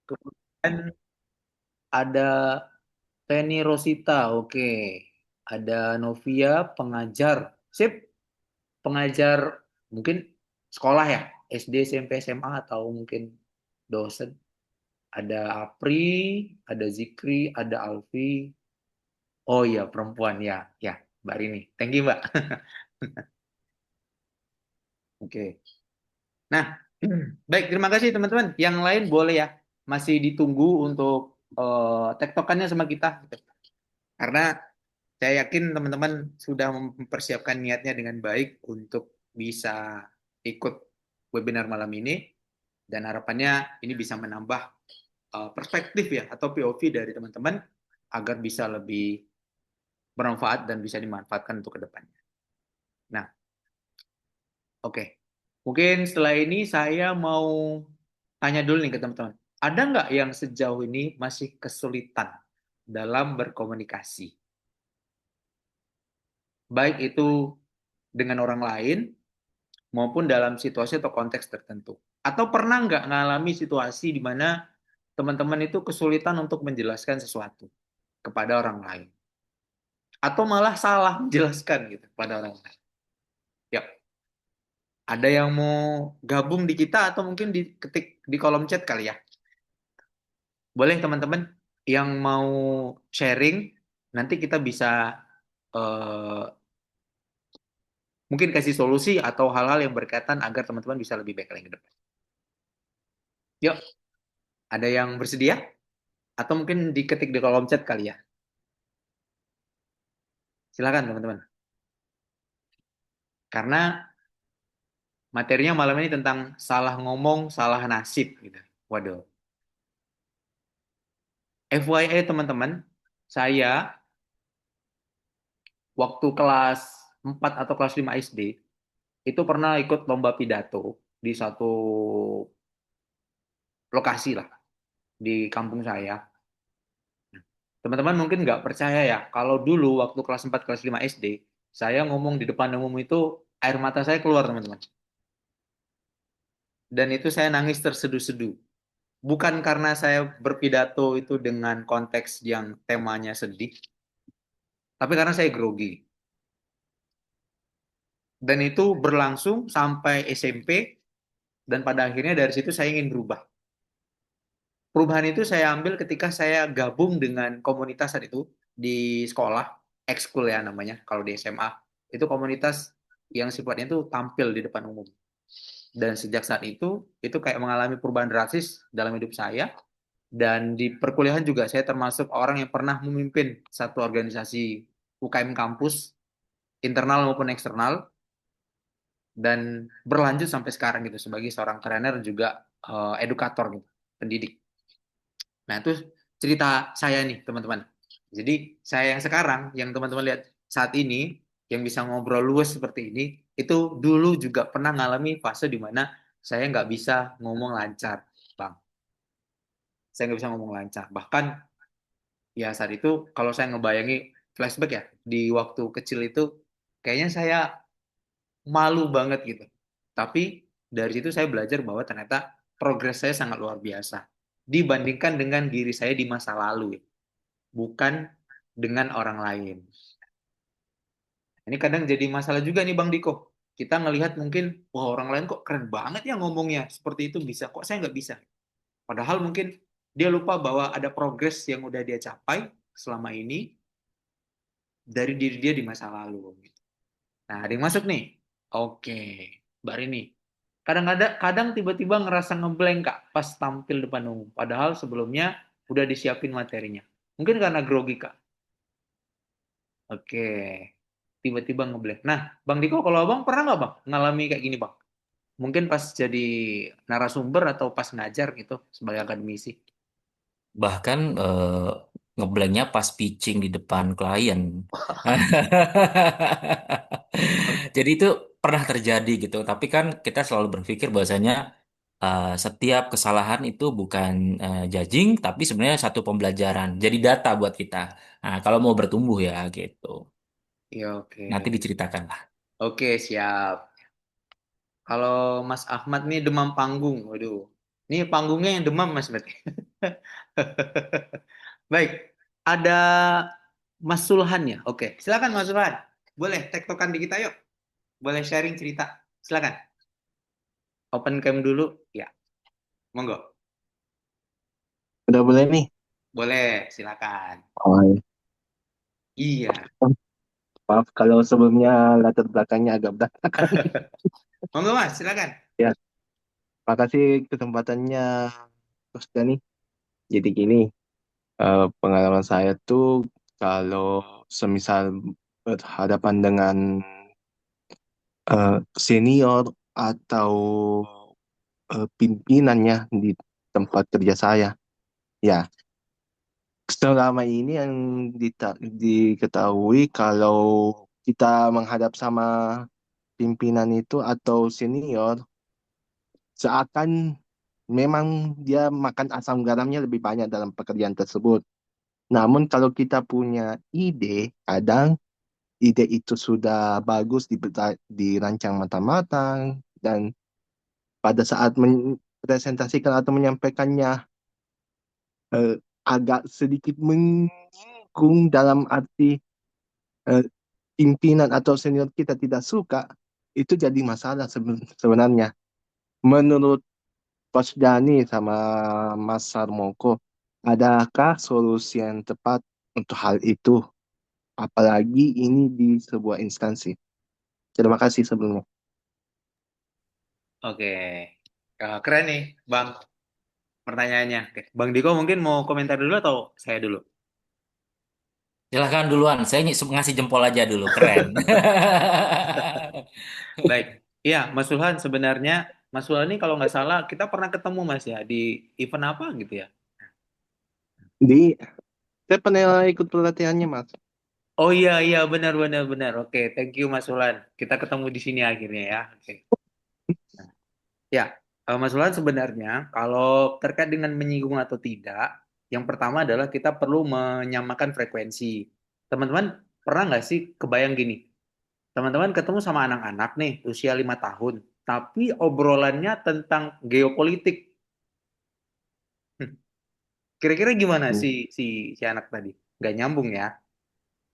Kemudian ada Feni Rosita, oke. Ada Novia, pengajar. Sip, pengajar mungkin sekolah ya, SD, SMP, SMA, atau mungkin dosen. Ada Apri, ada Zikri, ada Alfi. Oh iya, perempuan ya, ya, Mbak Rini. Thank you, Mbak. Oke. Nah, baik, terima kasih teman-teman. Yang lain boleh ya, masih ditunggu untuk tektokannya sama kita. Karena saya yakin teman-teman sudah mempersiapkan niatnya dengan baik untuk bisa ikut webinar malam ini, dan harapannya ini bisa menambah perspektif ya atau POV dari teman-teman agar bisa lebih bermanfaat dan bisa dimanfaatkan untuk kedepannya. Nah, oke. Mungkin setelah ini saya mau tanya dulu nih ke teman-teman. Ada nggak yang sejauh ini masih kesulitan dalam berkomunikasi? Baik itu dengan orang lain maupun dalam situasi atau konteks tertentu. Atau pernah nggak ngalami situasi di mana teman-teman itu kesulitan untuk menjelaskan sesuatu kepada orang lain? Atau malah salah menjelaskan gitu kepada orang lain? Ya, ada yang mau gabung di kita atau mungkin diketik di kolom chat kali ya? Boleh teman-teman yang mau sharing, nanti kita bisa eh, mungkin kasih solusi atau hal-hal yang berkaitan agar teman-teman bisa lebih baik lagi ke depan. Yuk, ada yang bersedia? Atau mungkin diketik di kolom chat kali ya? Silakan teman-teman. Karena materinya malam ini tentang salah ngomong, salah nasib gitu. Waduh. FYI teman-teman, saya waktu kelas 4 atau kelas 5 SD itu pernah ikut lomba pidato di satu lokasi lah di kampung saya. Teman-teman mungkin nggak percaya ya, kalau dulu waktu kelas 4 kelas 5 SD, saya ngomong di depan umum itu air mata saya keluar teman-teman. Dan itu saya nangis terseduh-seduh. Bukan karena saya berpidato itu dengan konteks yang temanya sedih, tapi karena saya grogi. Dan itu berlangsung sampai SMP, dan pada akhirnya dari situ saya ingin berubah. Perubahan itu saya ambil ketika saya gabung dengan komunitas saat itu di sekolah, ekskul ya namanya, kalau di SMA. Itu komunitas yang sifatnya itu tampil di depan umum. Dan sejak saat itu kayak mengalami perubahan drastis dalam hidup saya. Dan di perkuliahan juga saya termasuk orang yang pernah memimpin satu organisasi UKM kampus, internal maupun eksternal, dan berlanjut sampai sekarang gitu sebagai seorang trainer juga edukator gitu, pendidik. Nah, itu cerita saya nih, teman-teman. Jadi, saya yang sekarang, yang teman-teman lihat saat ini, yang bisa ngobrol luas seperti ini, itu dulu juga pernah ngalami fase di mana saya nggak bisa ngomong lancar, Bang. Saya nggak bisa ngomong lancar. Bahkan, ya saat itu, kalau saya ngebayangi flashback ya, di waktu kecil itu, kayaknya saya malu banget gitu. Tapi, dari situ saya belajar bahwa ternyata progres saya sangat luar biasa dibandingkan dengan diri saya di masa lalu, ya. Bukan dengan orang lain. Ini kadang jadi masalah juga nih Bang Diko. Kita ngelihat mungkin, wah orang lain kok keren banget ya ngomongnya. Seperti itu bisa, kok saya nggak bisa. Padahal mungkin dia lupa bahwa ada progres yang udah dia capai selama ini dari diri dia di masa lalu. Nah, ada yang masuk nih. Oke, Mbak Rini. Kadang-kadang kadang tiba-tiba ngerasa ngeblank Kak pas tampil depan umum. Padahal sebelumnya udah disiapin materinya. Mungkin karena grogi Kak. Oke, tiba-tiba ngeblank. Nah, Bang Diko, kalau Abang pernah nggak Bang ngalami kayak gini Bang? Mungkin pas jadi narasumber atau pas ngajar gitu sebagai akademisi. Bahkan ngeblanknya pas pitching di depan klien. Jadi itu pernah terjadi gitu. Tapi kan kita selalu berpikir bahwasanya setiap kesalahan itu bukan judging, tapi sebenarnya satu pembelajaran. Jadi data buat kita. Nah, kalau mau bertumbuh ya gitu. Iya, oke. Nanti diceritakan lah. Oke, siap. Kalau Mas Ahmad nih demam panggung, waduh. Ini panggungnya yang demam Mas berarti. Baik, ada Mas Sulhan ya. Oke, silakan Mas Sulhan. Boleh tektokan di kita yuk. Boleh sharing cerita. Silakan. Open cam dulu. Ya, monggo. Udah boleh nih. Boleh, silakan. Oh, iya. Iya, Maaf kalau sebelumnya latar belakangnya agak berantakan. monggo Mas, silakan. Ya, makasih kesempatannya, Mas Dani. Jadi gini, pengalaman saya tuh kalau semisal berhadapan dengan senior atau pimpinannya di tempat kerja saya, ya selama ini yang diketahui kalau kita menghadap sama pimpinan itu atau senior, seakan memang dia makan asam garamnya lebih banyak dalam pekerjaan tersebut. Namun kalau kita punya ide, kadang ide itu sudah bagus dirancang matang-matang dan pada saat presentasikan atau menyampaikannya agak sedikit menyinggung dalam arti eh, pimpinan atau senior kita tidak suka, itu jadi masalah sebenarnya. Menurut Coach Dani sama Mas Sarmoko, adakah solusi yang tepat untuk hal itu? Apalagi ini di sebuah instansi. Terima kasih sebelumnya. Oke. Keren nih, Bang, pertanyaannya. Oke. Bang Diko mungkin mau komentar dulu atau saya dulu? Silahkan duluan, saya ngasih jempol aja dulu, keren. Baik. Iya, Mas Sulhan sebenarnya Mas Sulhan ini kalau nggak salah kita pernah ketemu Mas ya di event apa gitu ya. Saya pernah ikut pelatihannya, Mas. Oh iya iya benar benar benar. Oke, thank you Mas Sulhan. Kita ketemu di sini akhirnya ya. Oke. Ya, Mas Sulhan sebenarnya kalau terkait dengan menyinggung atau tidak, yang pertama adalah kita perlu menyamakan frekuensi. Teman-teman pernah nggak sih kebayang gini? Teman-teman ketemu sama anak-anak nih usia 5 tahun, tapi obrolannya tentang geopolitik. Kira-kira gimana Hmm. si si anak tadi? Nggak nyambung ya?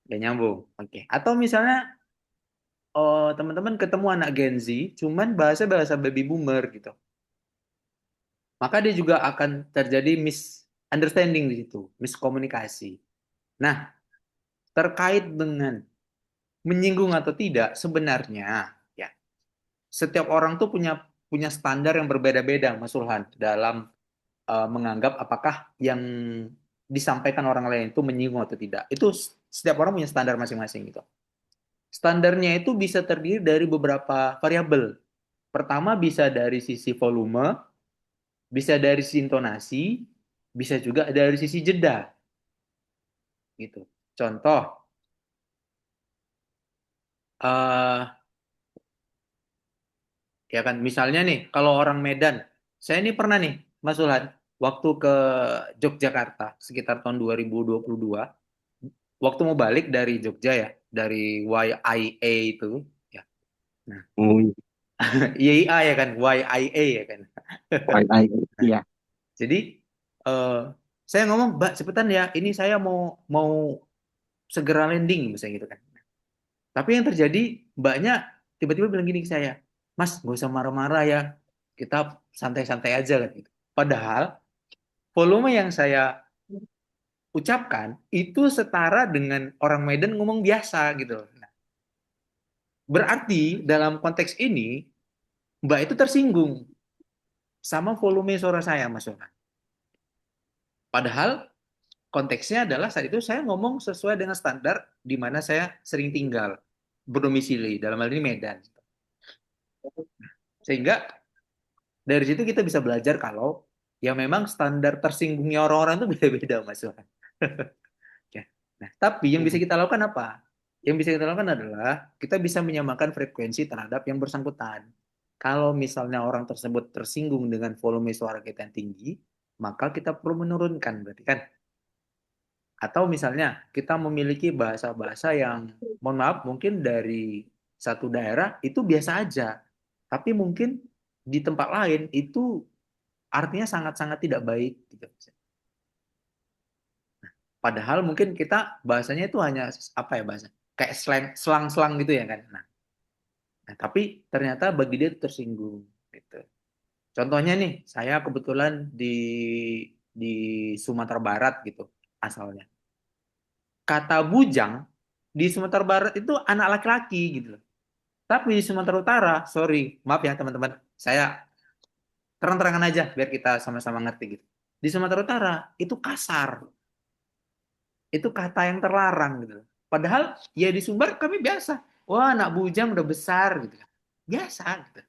Nggak nyambung. Oke. Atau misalnya teman-teman ketemu anak Gen Z, cuman bahasa-bahasa baby boomer gitu. Maka dia juga akan terjadi misunderstanding di situ, miskomunikasi. Nah, terkait dengan menyinggung atau tidak, sebenarnya ya setiap orang tuh punya punya standar yang berbeda-beda, Mas Sulhan, dalam menganggap apakah yang disampaikan orang lain itu menyinggung atau tidak. Itu setiap orang punya standar masing-masing gitu. Standarnya itu bisa terdiri dari beberapa variabel. Pertama bisa dari sisi volume, bisa dari sisi intonasi, bisa juga dari sisi jeda gitu. Contoh, eh ya kan misalnya nih kalau orang Medan, saya ini pernah nih Mas Sulhan, waktu ke Yogyakarta sekitar tahun 2022, waktu mau balik dari Jogja ya, dari YIA itu ya. Nah, Hmm. YIA ya kan, YIA ya kan. Nah, Iya. jadi eh, saya ngomong, Mbak, cepetan ya, ini saya mau mau segera landing misalnya gitu kan. Tapi yang terjadi, Mbaknya tiba-tiba bilang gini ke saya, Mas, gak usah marah-marah ya, kita santai-santai aja kan gitu. Padahal volume yang saya ucapkan itu setara dengan orang Medan ngomong biasa gitu. Nah, berarti dalam konteks ini Mbak itu tersinggung sama volume suara saya, Mas Yohan. Padahal konteksnya adalah saat itu saya ngomong sesuai dengan standar di mana saya sering tinggal, berdomisili, dalam hal ini Medan. Sehingga dari situ kita bisa belajar kalau ya memang standar tersinggungnya orang-orang itu beda-beda, Mas Yohan. Ya. Nah, tapi yang bisa Hmm. kita lakukan apa? Yang bisa kita lakukan adalah kita bisa menyamakan frekuensi terhadap yang bersangkutan. Kalau misalnya orang tersebut tersinggung dengan volume suara kita yang tinggi, maka kita perlu menurunkan, berarti kan. Atau misalnya kita memiliki bahasa-bahasa yang, mohon maaf, mungkin dari satu daerah itu biasa aja, tapi mungkin di tempat lain itu artinya sangat-sangat tidak baik gitu. Padahal mungkin kita bahasanya itu hanya apa ya bahasa kayak slang selang-selang gitu ya kan. Nah, tapi ternyata bagi dia itu tersinggung gitu. Contohnya nih, saya kebetulan di Sumatera Barat gitu asalnya. Kata bujang di Sumatera Barat itu anak laki-laki gitu loh. Tapi di Sumatera Utara, sorry, maaf ya teman-teman, saya terang-terangan aja biar kita sama-sama ngerti gitu. Di Sumatera Utara itu kasar, itu kata yang terlarang gitu. Padahal ya di Sumbar kami biasa. Wah, anak bujang udah besar gitu kan. Biasa gitu.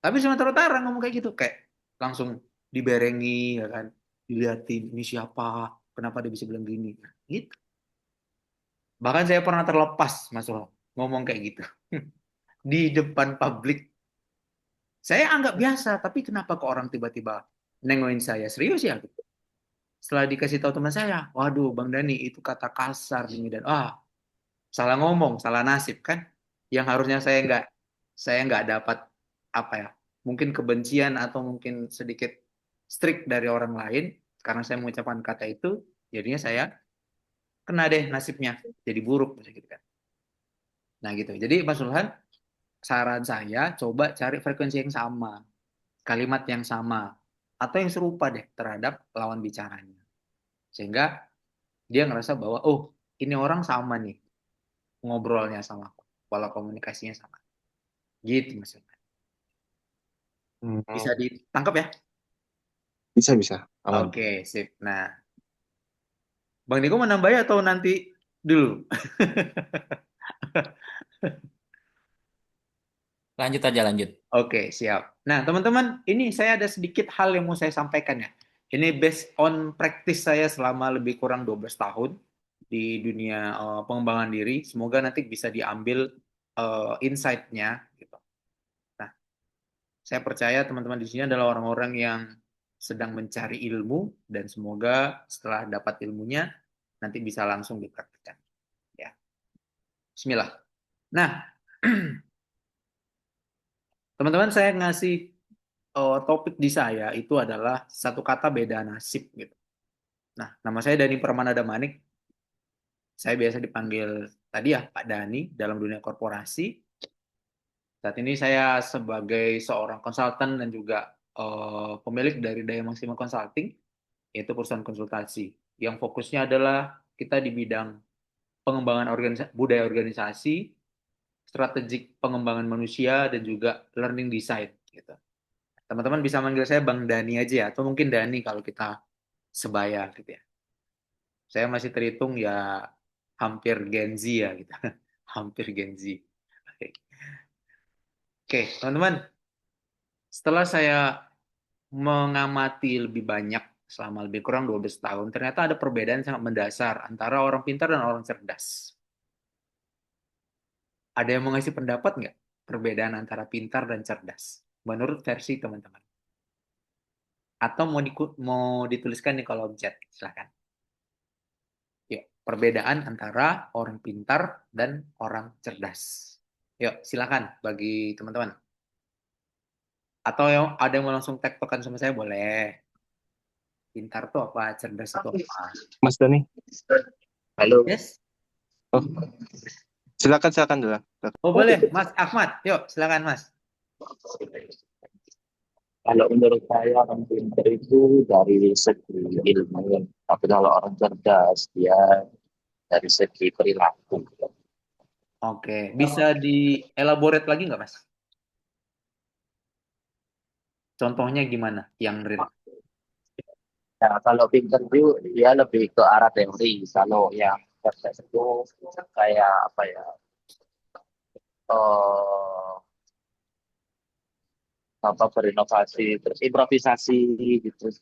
Tapi Sumatera Utara ngomong kayak gitu kayak langsung diberengi ya kan. Diliatin ini siapa, kenapa dia bisa bilang gini. Gitu. Bahkan saya pernah terlepas Mas Roh, ngomong kayak gitu. Di depan publik. Saya anggap biasa, tapi kenapa kok orang tiba-tiba nengokin saya? Serius ya? Setelah dikasih tahu teman saya, waduh Bang Dani itu kata kasar ini dan salah ngomong, salah nasib kan? Yang harusnya saya nggak dapat apa ya? Mungkin kebencian atau mungkin sedikit strict dari orang lain karena saya mengucapkan kata itu, jadinya saya kena deh nasibnya jadi buruk gitu kan. Nah gitu. Jadi Mas Sulhan, saran saya coba cari frekuensi yang sama, kalimat yang sama, atau yang serupa deh terhadap lawan bicaranya. Sehingga dia ngerasa bahwa, oh ini orang sama nih, ngobrolnya sama aku, pola komunikasinya sama. Gitu maksudnya. Hmm, Bisa ditangkap ya? bisa bisa aman. Oke, sip. Nah, Bang Niko mau nambahin atau nanti dulu? Lanjut aja, lanjut. Oke, siap. Nah, teman-teman, ini saya ada sedikit hal yang mau saya sampaikan ya. Ini based on practice saya selama lebih kurang 12 tahun di dunia pengembangan diri. Semoga nanti bisa diambil insight-nya gitu. Nah, saya percaya teman-teman di sini adalah orang-orang yang sedang mencari ilmu dan semoga setelah dapat ilmunya nanti bisa langsung dipraktikkan. Ya, Bismillah. Nah, teman-teman saya ngasih topik di saya itu adalah satu kata beda nasib gitu. Nah, nama saya Dani Permana Damanik. Saya biasa dipanggil tadi ya Pak Dani dalam dunia korporasi. Saat ini saya sebagai seorang konsultan dan juga pemilik dari Daya Maksima Consulting, yaitu perusahaan konsultasi yang fokusnya adalah kita di bidang pengembangan budaya organisasi, strategik pengembangan manusia, dan juga learning design. Gitu. Teman-teman bisa manggil saya Bang Dani aja ya, atau mungkin Dani kalau kita sebaya gitu ya. Saya masih terhitung ya hampir Gen Z ya gitu. Hampir Gen Z. Oke, Oke, teman-teman, setelah saya mengamati lebih banyak selama lebih kurang 12 tahun, ternyata ada perbedaan sangat mendasar antara orang pintar dan orang cerdas. Ada yang mau ngasih pendapat nggak? Perbedaan antara pintar dan cerdas. Menurut versi teman-teman. Atau mau dituliskan di kolom chat. Silahkan. Yuk, perbedaan antara orang pintar dan orang cerdas. Yuk, silakan bagi teman-teman. Atau yang ada yang mau langsung tektokan sama saya boleh. Pintar tuh apa, cerdas itu apa? Mas Dani. Halo. Yes? Oh, silakan silakan dulu. Oh boleh, Mas Ahmad. Yuk, silakan Mas. Kalau menurut saya orang pintar itu dari segi ilmu, tapi kalau orang cerdas dia dari segi perilaku. Oke, bisa dielaborate lagi nggak Mas? Contohnya gimana yang real? Nah, kalau pintar itu dia lebih ke arah teori. Kalau yang cerdas itu kayak apa ya? eh apa berinovasi, terus improvisasi gitu.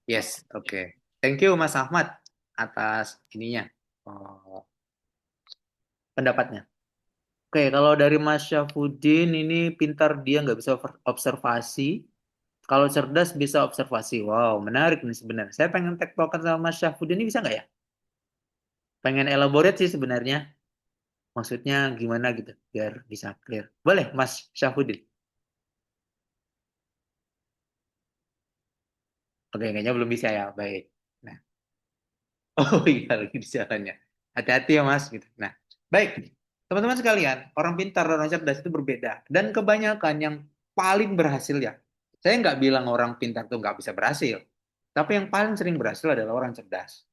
Yes, oke. Thank you Mas Ahmad atas ininya, oh, pendapatnya. Oke, kalau dari Mas Syafudin ini pintar dia nggak bisa observasi. Kalau cerdas bisa observasi. Wow, menarik nih sebenarnya. Saya pengen tektokan sama Mas Syafudin ini bisa nggak ya? Pengen elaborate sih sebenarnya. Maksudnya gimana gitu, biar bisa clear. Boleh, Mas Syafudin? Oke, kayaknya belum bisa ya. Baik. Nah, Oh iya, lagi di jalannya. Hati-hati ya Mas gitu. Nah, baik. Teman-teman sekalian, orang pintar dan orang cerdas itu berbeda. Dan kebanyakan yang paling berhasil ya, saya nggak bilang orang pintar itu nggak bisa berhasil. Tapi yang paling sering berhasil adalah orang cerdas.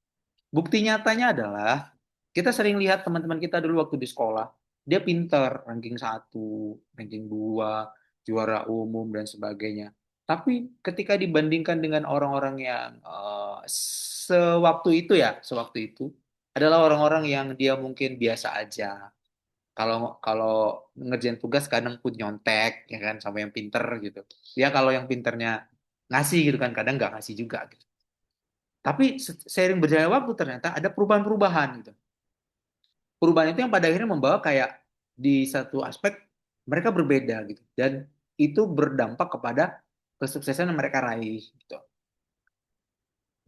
Bukti nyatanya adalah kita sering lihat teman-teman kita dulu waktu di sekolah, dia pintar, ranking satu, ranking 2, juara umum dan sebagainya. Tapi ketika dibandingkan dengan orang-orang yang sewaktu itu adalah orang-orang yang dia mungkin biasa aja. Kalau kalau ngerjain tugas kadang pun nyontek ya kan sama yang pinter gitu. Ya kalau yang pinternya ngasih gitu kan kadang nggak ngasih juga gitu. Tapi seiring berjalannya waktu ternyata ada perubahan-perubahan gitu. Perubahan itu yang pada akhirnya membawa kayak di satu aspek mereka berbeda gitu. Dan itu berdampak kepada kesuksesan yang mereka raih gitu.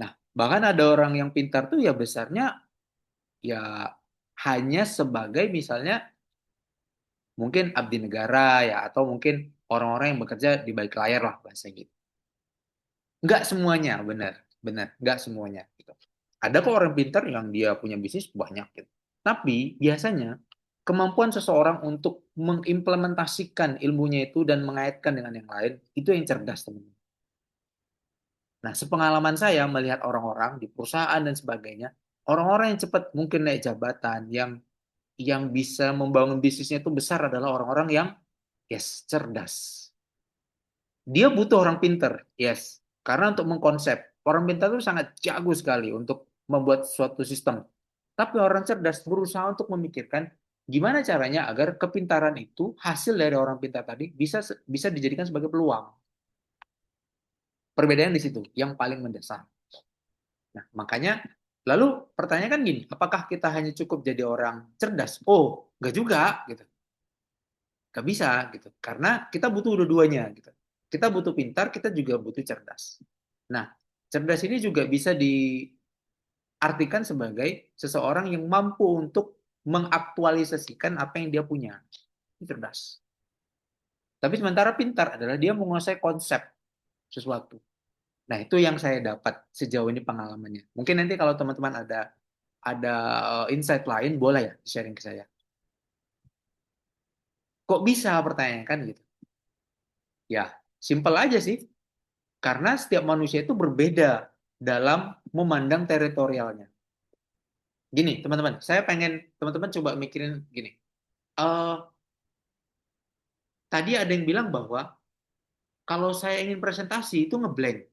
Nah, bahkan ada orang yang pintar tuh ya besarnya ya hanya sebagai misalnya mungkin abdi negara ya atau mungkin orang-orang yang bekerja di balik layar lah bahasa gitu. Nggak semuanya, benar, benar, nggak semuanya gitu. Ada kok orang pintar yang dia punya bisnis banyak gitu. Tapi biasanya kemampuan seseorang untuk mengimplementasikan ilmunya itu dan mengaitkan dengan yang lain itu yang cerdas teman-teman. Nah, sepengalaman saya melihat orang-orang di perusahaan dan sebagainya, orang-orang yang cepat mungkin naik jabatan, yang bisa membangun bisnisnya itu besar adalah orang-orang yang yes cerdas. Dia butuh orang pinter, yes. Karena untuk mengkonsep, orang pintar itu sangat jago sekali untuk membuat suatu sistem. Tapi orang cerdas berusaha untuk memikirkan gimana caranya agar kepintaran itu hasil dari orang pintar tadi bisa bisa dijadikan sebagai peluang. Perbedaan di situ yang paling mendasar. Nah, makanya lalu pertanyaan kan gini, apakah kita hanya cukup jadi orang cerdas? Oh, nggak juga gitu. Nggak bisa gitu. Karena kita butuh dua-duanya gitu. Kita butuh pintar, kita juga butuh cerdas. Nah, cerdas ini juga bisa diartikan sebagai seseorang yang mampu untuk mengaktualisasikan apa yang dia punya. Itu cerdas. Tapi sementara pintar adalah dia menguasai konsep sesuatu. Nah, itu yang saya dapat sejauh ini pengalamannya. Mungkin nanti kalau teman-teman ada insight lain boleh ya sharing ke saya. Kok bisa pertanyaan kan gitu. Ya, simpel aja sih. Karena setiap manusia itu berbeda dalam memandang teritorialnya. Gini, teman-teman, saya pengen teman-teman coba mikirin gini. Eh tadi ada yang bilang bahwa kalau saya ingin presentasi itu ngeblank.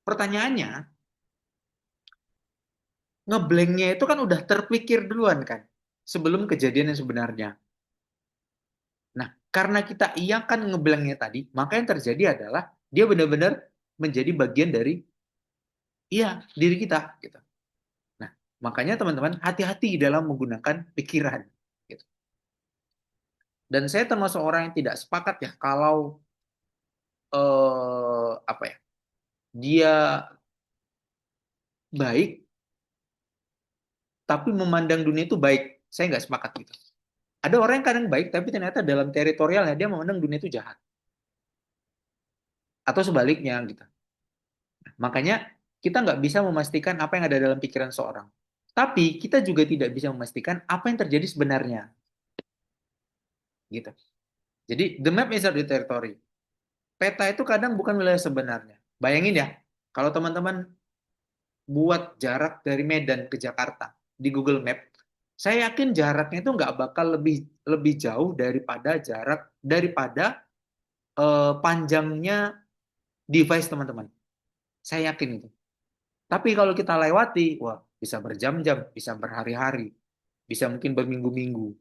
Pertanyaannya, ngeblanknya itu kan udah terpikir duluan kan, sebelum kejadian yang sebenarnya. Nah, karena kita iyakan ngeblanknya tadi, maka yang terjadi adalah dia benar-benar menjadi bagian dari iya diri kita gitu. Nah, makanya teman-teman hati-hati dalam menggunakan pikiran gitu. Dan saya termasuk orang yang tidak sepakat ya kalau apa ya dia baik tapi memandang dunia itu baik. Saya nggak sepakat gitu. Ada orang yang kadang baik tapi ternyata dalam teritorialnya dia memandang dunia itu jahat atau sebaliknya gitu. Makanya kita nggak bisa memastikan apa yang ada dalam pikiran seorang. Tapi kita juga tidak bisa memastikan apa yang terjadi sebenarnya gitu. Jadi the map is the territory. Peta itu kadang bukan wilayah sebenarnya. Bayangin ya, kalau teman-teman buat jarak dari Medan ke Jakarta di Google Map, saya yakin jaraknya itu nggak bakal lebih lebih jauh daripada panjangnya device teman-teman. Saya yakin itu. Tapi kalau kita lewati, wah bisa berjam-jam, bisa berhari-hari, bisa mungkin berminggu-minggu.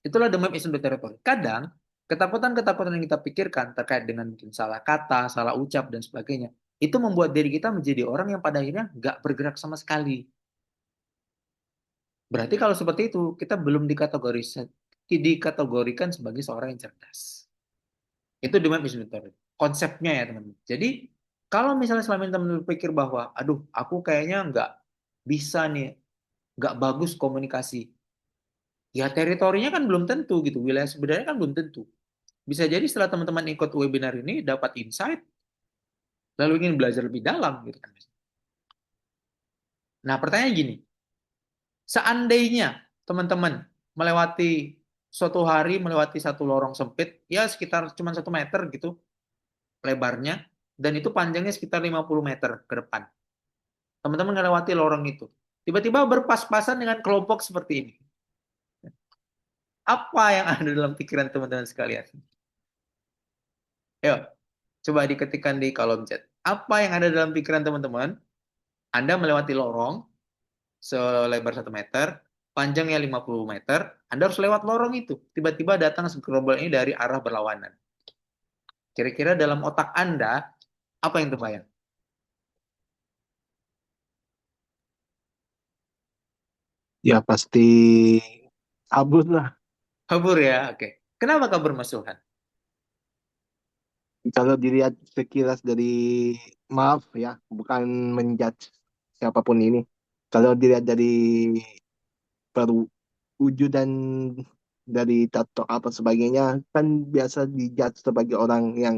Itulah the map is the territory. Kadang ketakutan-ketakutan yang kita pikirkan terkait dengan mungkin salah kata, salah ucap dan sebagainya, itu membuat diri kita menjadi orang yang pada akhirnya nggak bergerak sama sekali. Berarti kalau seperti itu, kita belum dikategorikan sebagai seorang yang cerdas. Itu demand distributor. Konsepnya ya teman-teman. Jadi kalau misalnya selama ini teman-teman berpikir bahwa, aduh aku kayaknya nggak bisa nih, nggak bagus komunikasi. Ya teritorinya kan belum tentu gitu. Wilayah sebenarnya kan belum tentu. Bisa jadi setelah teman-teman ikut webinar ini dapat insight, lalu ingin belajar lebih dalam gitu kan. Nah, pertanyaan gini, seandainya teman-teman melewati suatu hari melewati satu lorong sempit, ya sekitar cuma 1 meter gitu lebarnya, dan itu panjangnya sekitar 50 meter ke depan. Teman-teman melewati lorong itu. Tiba-tiba berpas-pasan dengan kelompok seperti ini. Apa yang ada dalam pikiran teman-teman sekalian? Yuk, coba diketikkan di kolom chat. Apa yang ada dalam pikiran teman-teman? Anda melewati lorong selebar 1 meter, panjangnya 50 meter, Anda harus lewat lorong itu. Tiba-tiba datang segerombol ini dari arah berlawanan. Kira-kira dalam otak Anda, apa yang terbayang? Ya pasti kabur lah. Kabur ya, oke. Kenapa kabur Mas Sulhan? Kalau dilihat sekilas dari, maaf ya, bukan menjudge siapapun ini. Kalau dilihat dari perwujudan dari tato apa sebagainya, kan biasa dijudge sebagai orang yang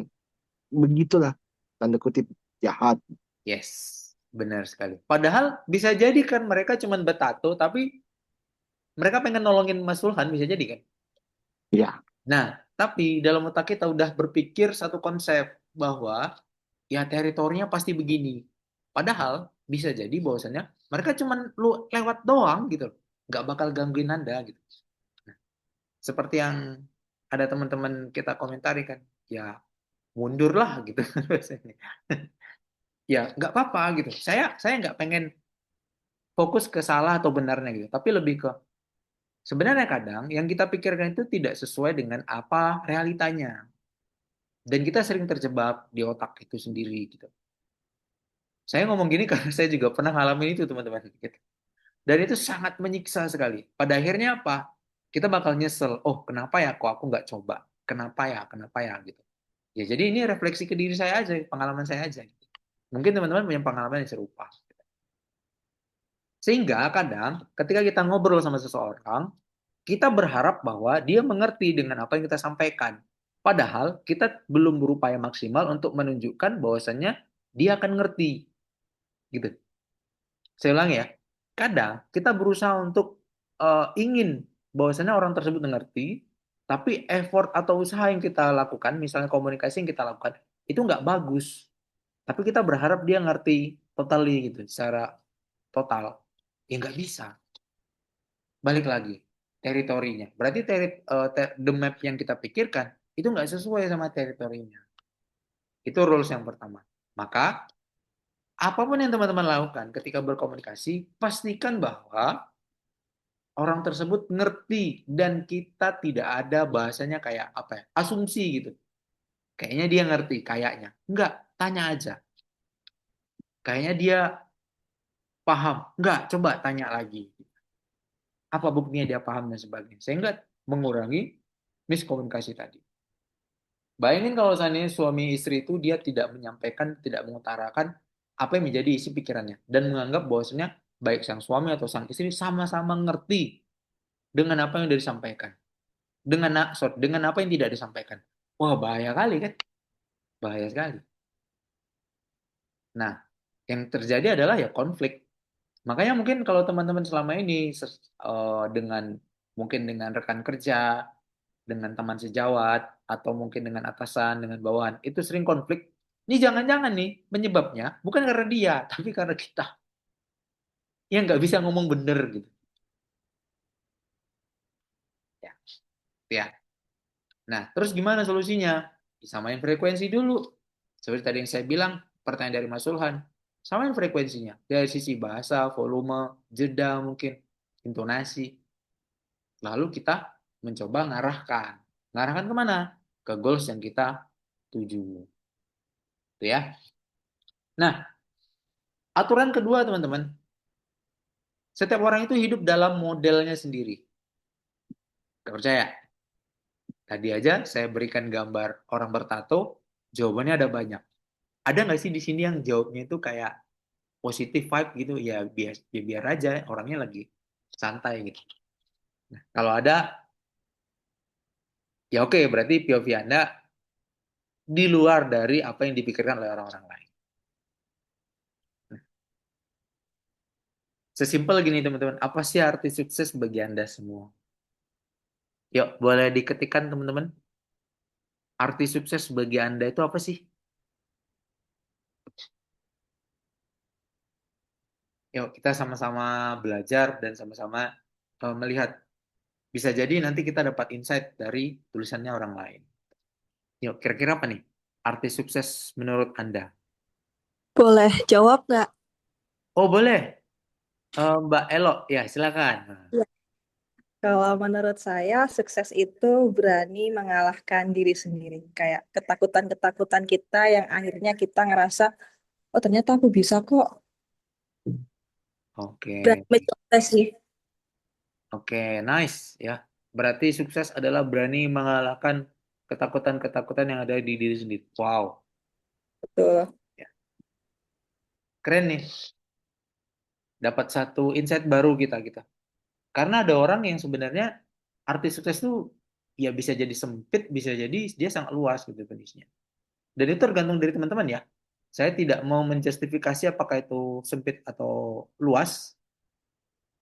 begitulah, tanda kutip, jahat. Yes, benar sekali. Padahal bisa jadi kan mereka cuma bertato, tapi mereka pengen nolongin Mas Sulhan, bisa jadi kan? Ya, Nah, tapi dalam otak kita udah berpikir satu konsep bahwa ya teritorinya pasti begini. Padahal bisa jadi bahwasannya mereka cuma lu lewat doang gitu loh. Nggak bakal gangguin Anda gitu. Nah, seperti yang ada teman-teman kita komentari kan, ya mundurlah gitu biasanya. Ya nggak apa-apa gitu. Saya nggak pengen fokus ke salah atau benarnya gitu, tapi lebih ke sebenarnya kadang yang kita pikirkan itu tidak sesuai dengan apa realitanya. Dan kita sering terjebak di otak itu sendiri gitu. Saya ngomong gini karena saya juga pernah ngalamin itu teman-teman. Gitu. Dan itu sangat menyiksa sekali. Pada akhirnya apa? Kita bakal nyesel. Oh, kenapa ya kok aku nggak coba? Kenapa ya? Kenapa ya? Gitu. Ya jadi ini refleksi ke diri saya aja, pengalaman saya aja. Gitu. Mungkin teman-teman punya pengalaman yang serupa. Sehingga kadang ketika kita ngobrol sama seseorang, kita berharap bahwa dia mengerti dengan apa yang kita sampaikan. Padahal kita belum berupaya maksimal untuk menunjukkan bahwasannya dia akan ngerti. Gitu. Saya ulang ya, kadang kita berusaha untuk ingin bahwasannya orang tersebut mengerti, tapi effort atau usaha yang kita lakukan, misalnya komunikasi yang kita lakukan, itu nggak bagus. Tapi kita berharap dia ngerti totally gitu, secara total. Ya nggak bisa. Balik lagi, teritorinya. Berarti the map yang kita pikirkan, itu nggak sesuai sama teritorinya. Itu rules yang pertama. Maka, apapun yang teman-teman lakukan ketika berkomunikasi, pastikan bahwa orang tersebut ngerti dan kita tidak ada bahasanya kayak apa ya, asumsi gitu. Kayaknya dia ngerti, kayaknya. Enggak, tanya aja. Kayaknya dia paham. Enggak, coba tanya lagi. Apa buktinya dia paham dan sebagainya. Sehingga mengurangi miskomunikasi tadi. Bayangin kalau seandainya suami istri itu dia tidak menyampaikan, tidak mengutarakan apa yang menjadi isi pikirannya. Dan menganggap bahwasanya baik sang suami atau sang istri sama-sama ngerti dengan apa yang sudah disampaikan. Dengan apa yang tidak disampaikan. Wah, bahaya kali kan? Bahaya sekali. Nah, yang terjadi adalah ya konflik. Makanya mungkin kalau teman-teman selama ini dengan mungkin dengan rekan kerja, dengan teman sejawat, atau mungkin dengan atasan, dengan bawahan, itu sering konflik. Ini jangan-jangan nih penyebabnya bukan karena dia, tapi karena kita yang nggak bisa ngomong bener gitu. Ya, ya. Nah, terus gimana solusinya? Disamain frekuensi dulu. Seperti tadi yang saya bilang, pertanyaan dari Mas Sulhan. Samain frekuensinya. Dari sisi bahasa, volume, jeda mungkin, intonasi. Lalu kita mencoba ngarahkan. Ngarahkan kemana? Ke goals yang kita tuju. Itu ya. Nah, aturan kedua teman-teman. Setiap orang itu hidup dalam modelnya sendiri. Gak percaya? Tadi aja saya berikan gambar orang bertato, jawabannya ada banyak. Ada nggak sih di sini yang jawabnya itu kayak positif vibe gitu? Ya biar, ya biar aja orangnya lagi santai gitu. Nah, kalau ada, ya oke, berarti POV Anda di luar dari apa yang dipikirkan oleh orang-orang lain. Nah, Sesimpel gini teman-teman, apa sih arti sukses bagi Anda semua? Yuk, boleh diketikkan teman-teman. Arti sukses bagi Anda itu apa sih? Yuk, kita sama-sama belajar dan sama-sama melihat. Bisa jadi nanti kita dapat insight dari tulisannya orang lain. Yuk, kira-kira apa nih? Arti sukses menurut Anda? Boleh jawab nggak? Oh, boleh. Mbak Elo, ya silakan. Ya. Kalau menurut saya, sukses itu berani mengalahkan diri sendiri. Kayak ketakutan-ketakutan kita yang akhirnya kita ngerasa, oh ternyata aku bisa kok. Oke, Berani mencoba sih. oke, nice ya. Berarti sukses adalah berani mengalahkan ketakutan-ketakutan yang ada di diri sendiri. Wow, Betul. ya. Keren nih. Dapat satu insight baru kita kita. Karena ada orang yang sebenarnya arti sukses itu ya bisa jadi sempit, bisa jadi dia sangat luas gitu definisinya. Dan itu tergantung dari teman-teman ya. Saya tidak mau menjustifikasi apakah itu sempit atau luas,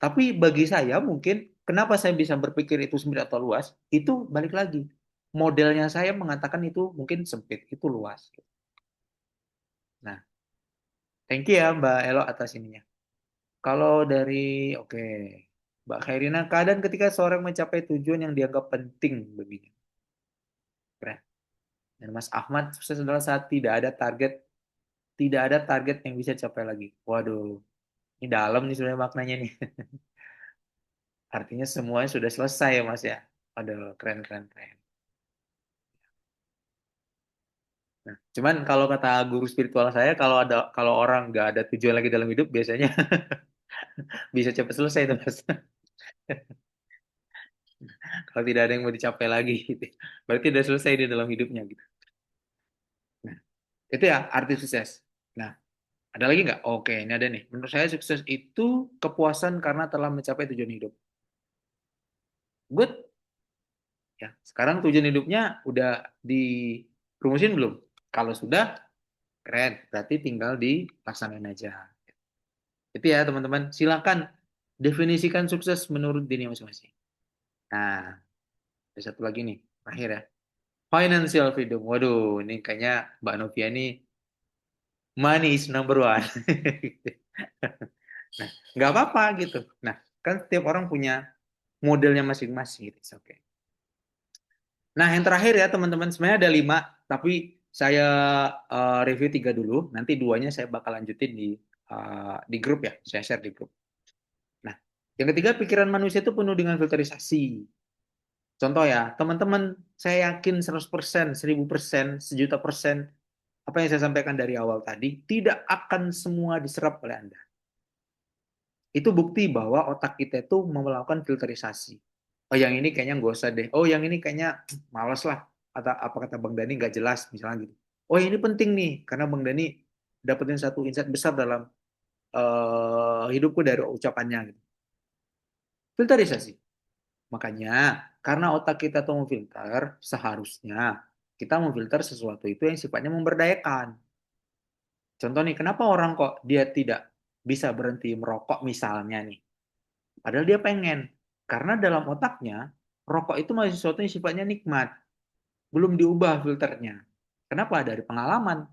tapi bagi saya mungkin kenapa saya bisa berpikir itu sempit atau luas, itu balik lagi. Modelnya saya mengatakan itu mungkin sempit, itu luas. Nah, thank you ya Mbak Elo atas ininya. Kalau dari, oke, Mbak Khairina, keadaan ketika seorang mencapai tujuan yang dianggap penting begitu. Keren. Dan Mas Ahmad, sukses adalah saat tidak ada target yang bisa dicapai lagi. Waduh, ini dalam nih sebenarnya maknanya nih. Artinya semuanya sudah selesai ya Mas ya. Aduh, keren, keren, keren. Nah, cuman kalau kata guru spiritual saya, kalau orang nggak ada tujuan lagi dalam hidup, biasanya bisa cepat selesai itu Mas. Kalau tidak ada yang mau dicapai lagi, gitu. Berarti udah selesai di dalam hidupnya gitu. Nah, itu ya arti sukses. Nah, ada lagi nggak? Oke, ini ada nih. Menurut saya sukses itu kepuasan karena telah mencapai tujuan hidup. Good. Ya, sekarang tujuan hidupnya udah dirumusin belum? Kalau sudah, keren. Berarti tinggal dilaksanain aja. Itu ya teman-teman. Silakan definisikan sukses menurut diri masing-masing. Nah, ada satu lagi nih. Terakhir ya. Financial freedom. Waduh, ini kayaknya Mbak Novia ini money is number one. Nah, nggak apa-apa gitu. Nah, kan setiap orang punya modelnya masing-masing gitu. Oke. Nah, yang terakhir ya teman-teman, sebenarnya ada 5, tapi saya review 3 dulu. Nanti duanya saya bakal lanjutin di grup ya, saya share di grup. Nah, yang ketiga pikiran manusia itu penuh dengan filterisasi. Contoh ya, teman-teman, saya yakin 100%, 1000%, sejuta persen, apa yang saya sampaikan dari awal tadi, tidak akan semua diserap oleh Anda. Itu bukti bahwa otak kita itu melakukan filterisasi. Oh yang ini kayaknya nggak usah deh. Oh yang ini kayaknya malas lah. Atau apa kata Bang Dani nggak jelas misalnya gitu. Oh ini penting nih karena Bang Dani dapetin satu insight besar dalam hidupku dari ucapannya gitu. Filterisasi. Makanya karena otak kita tuh memfilter, seharusnya kita memfilter sesuatu itu yang sifatnya memberdayakan. Contoh nih, kenapa orang kok dia tidak bisa berhenti merokok misalnya nih? Padahal dia pengen. Karena dalam otaknya, rokok itu masih sesuatu yang sifatnya nikmat. Belum diubah filternya. Kenapa? Dari pengalaman.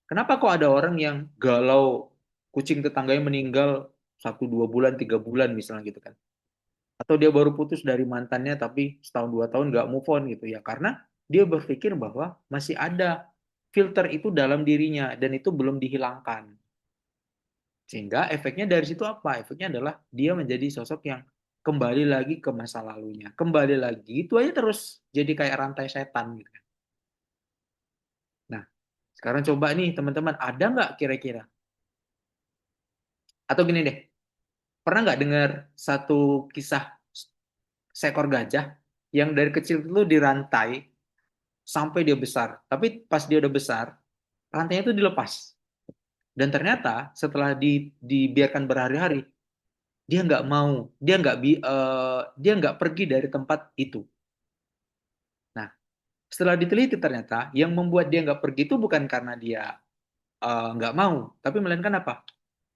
Kenapa kok ada orang yang galau, kucing tetangganya meninggal 1 2 bulan, 3 bulan misalnya gitu kan. Atau dia baru putus dari mantannya tapi setahun 2 tahun nggak move on gitu ya. Karena dia berpikir bahwa masih ada filter itu dalam dirinya dan itu belum dihilangkan. Sehingga efeknya dari situ apa? Efeknya adalah dia menjadi sosok yang kembali lagi ke masa lalunya. Kembali lagi. Itu aja terus jadi kayak rantai setan gitu kan. Nah, sekarang coba nih teman-teman, ada nggak kira-kira? Atau gini deh, pernah nggak dengar satu kisah seekor gajah yang dari kecil itu dirantai sampai dia besar. Tapi pas dia udah besar, rantainya itu dilepas. Dan ternyata setelah dibiarkan berhari-hari, dia nggak mau, dia nggak pergi dari tempat itu. Nah, setelah diteliti ternyata yang membuat dia nggak pergi itu bukan karena dia nggak mau, tapi melainkan apa?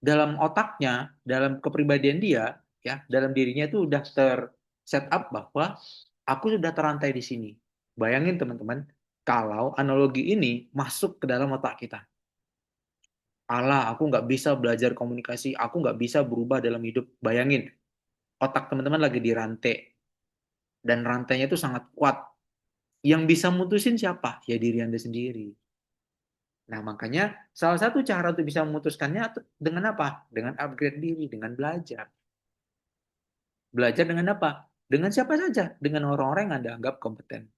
dalam otaknya, dalam kepribadian dia, ya, dalam dirinya itu udah ter set up bahwa aku sudah terantai di sini. Bayangin teman-teman, kalau analogi ini masuk ke dalam otak kita. Allah, aku nggak bisa belajar komunikasi, aku nggak bisa berubah dalam hidup. Bayangin, otak teman-teman lagi dirantai, dan rantainya itu sangat kuat. Yang bisa mutusin siapa? Ya diri Anda sendiri. Nah, makanya salah satu cara untuk bisa memutuskannya dengan apa? Dengan upgrade diri, dengan belajar. Belajar dengan apa? Dengan siapa saja? Dengan orang-orang yang Anda anggap kompeten.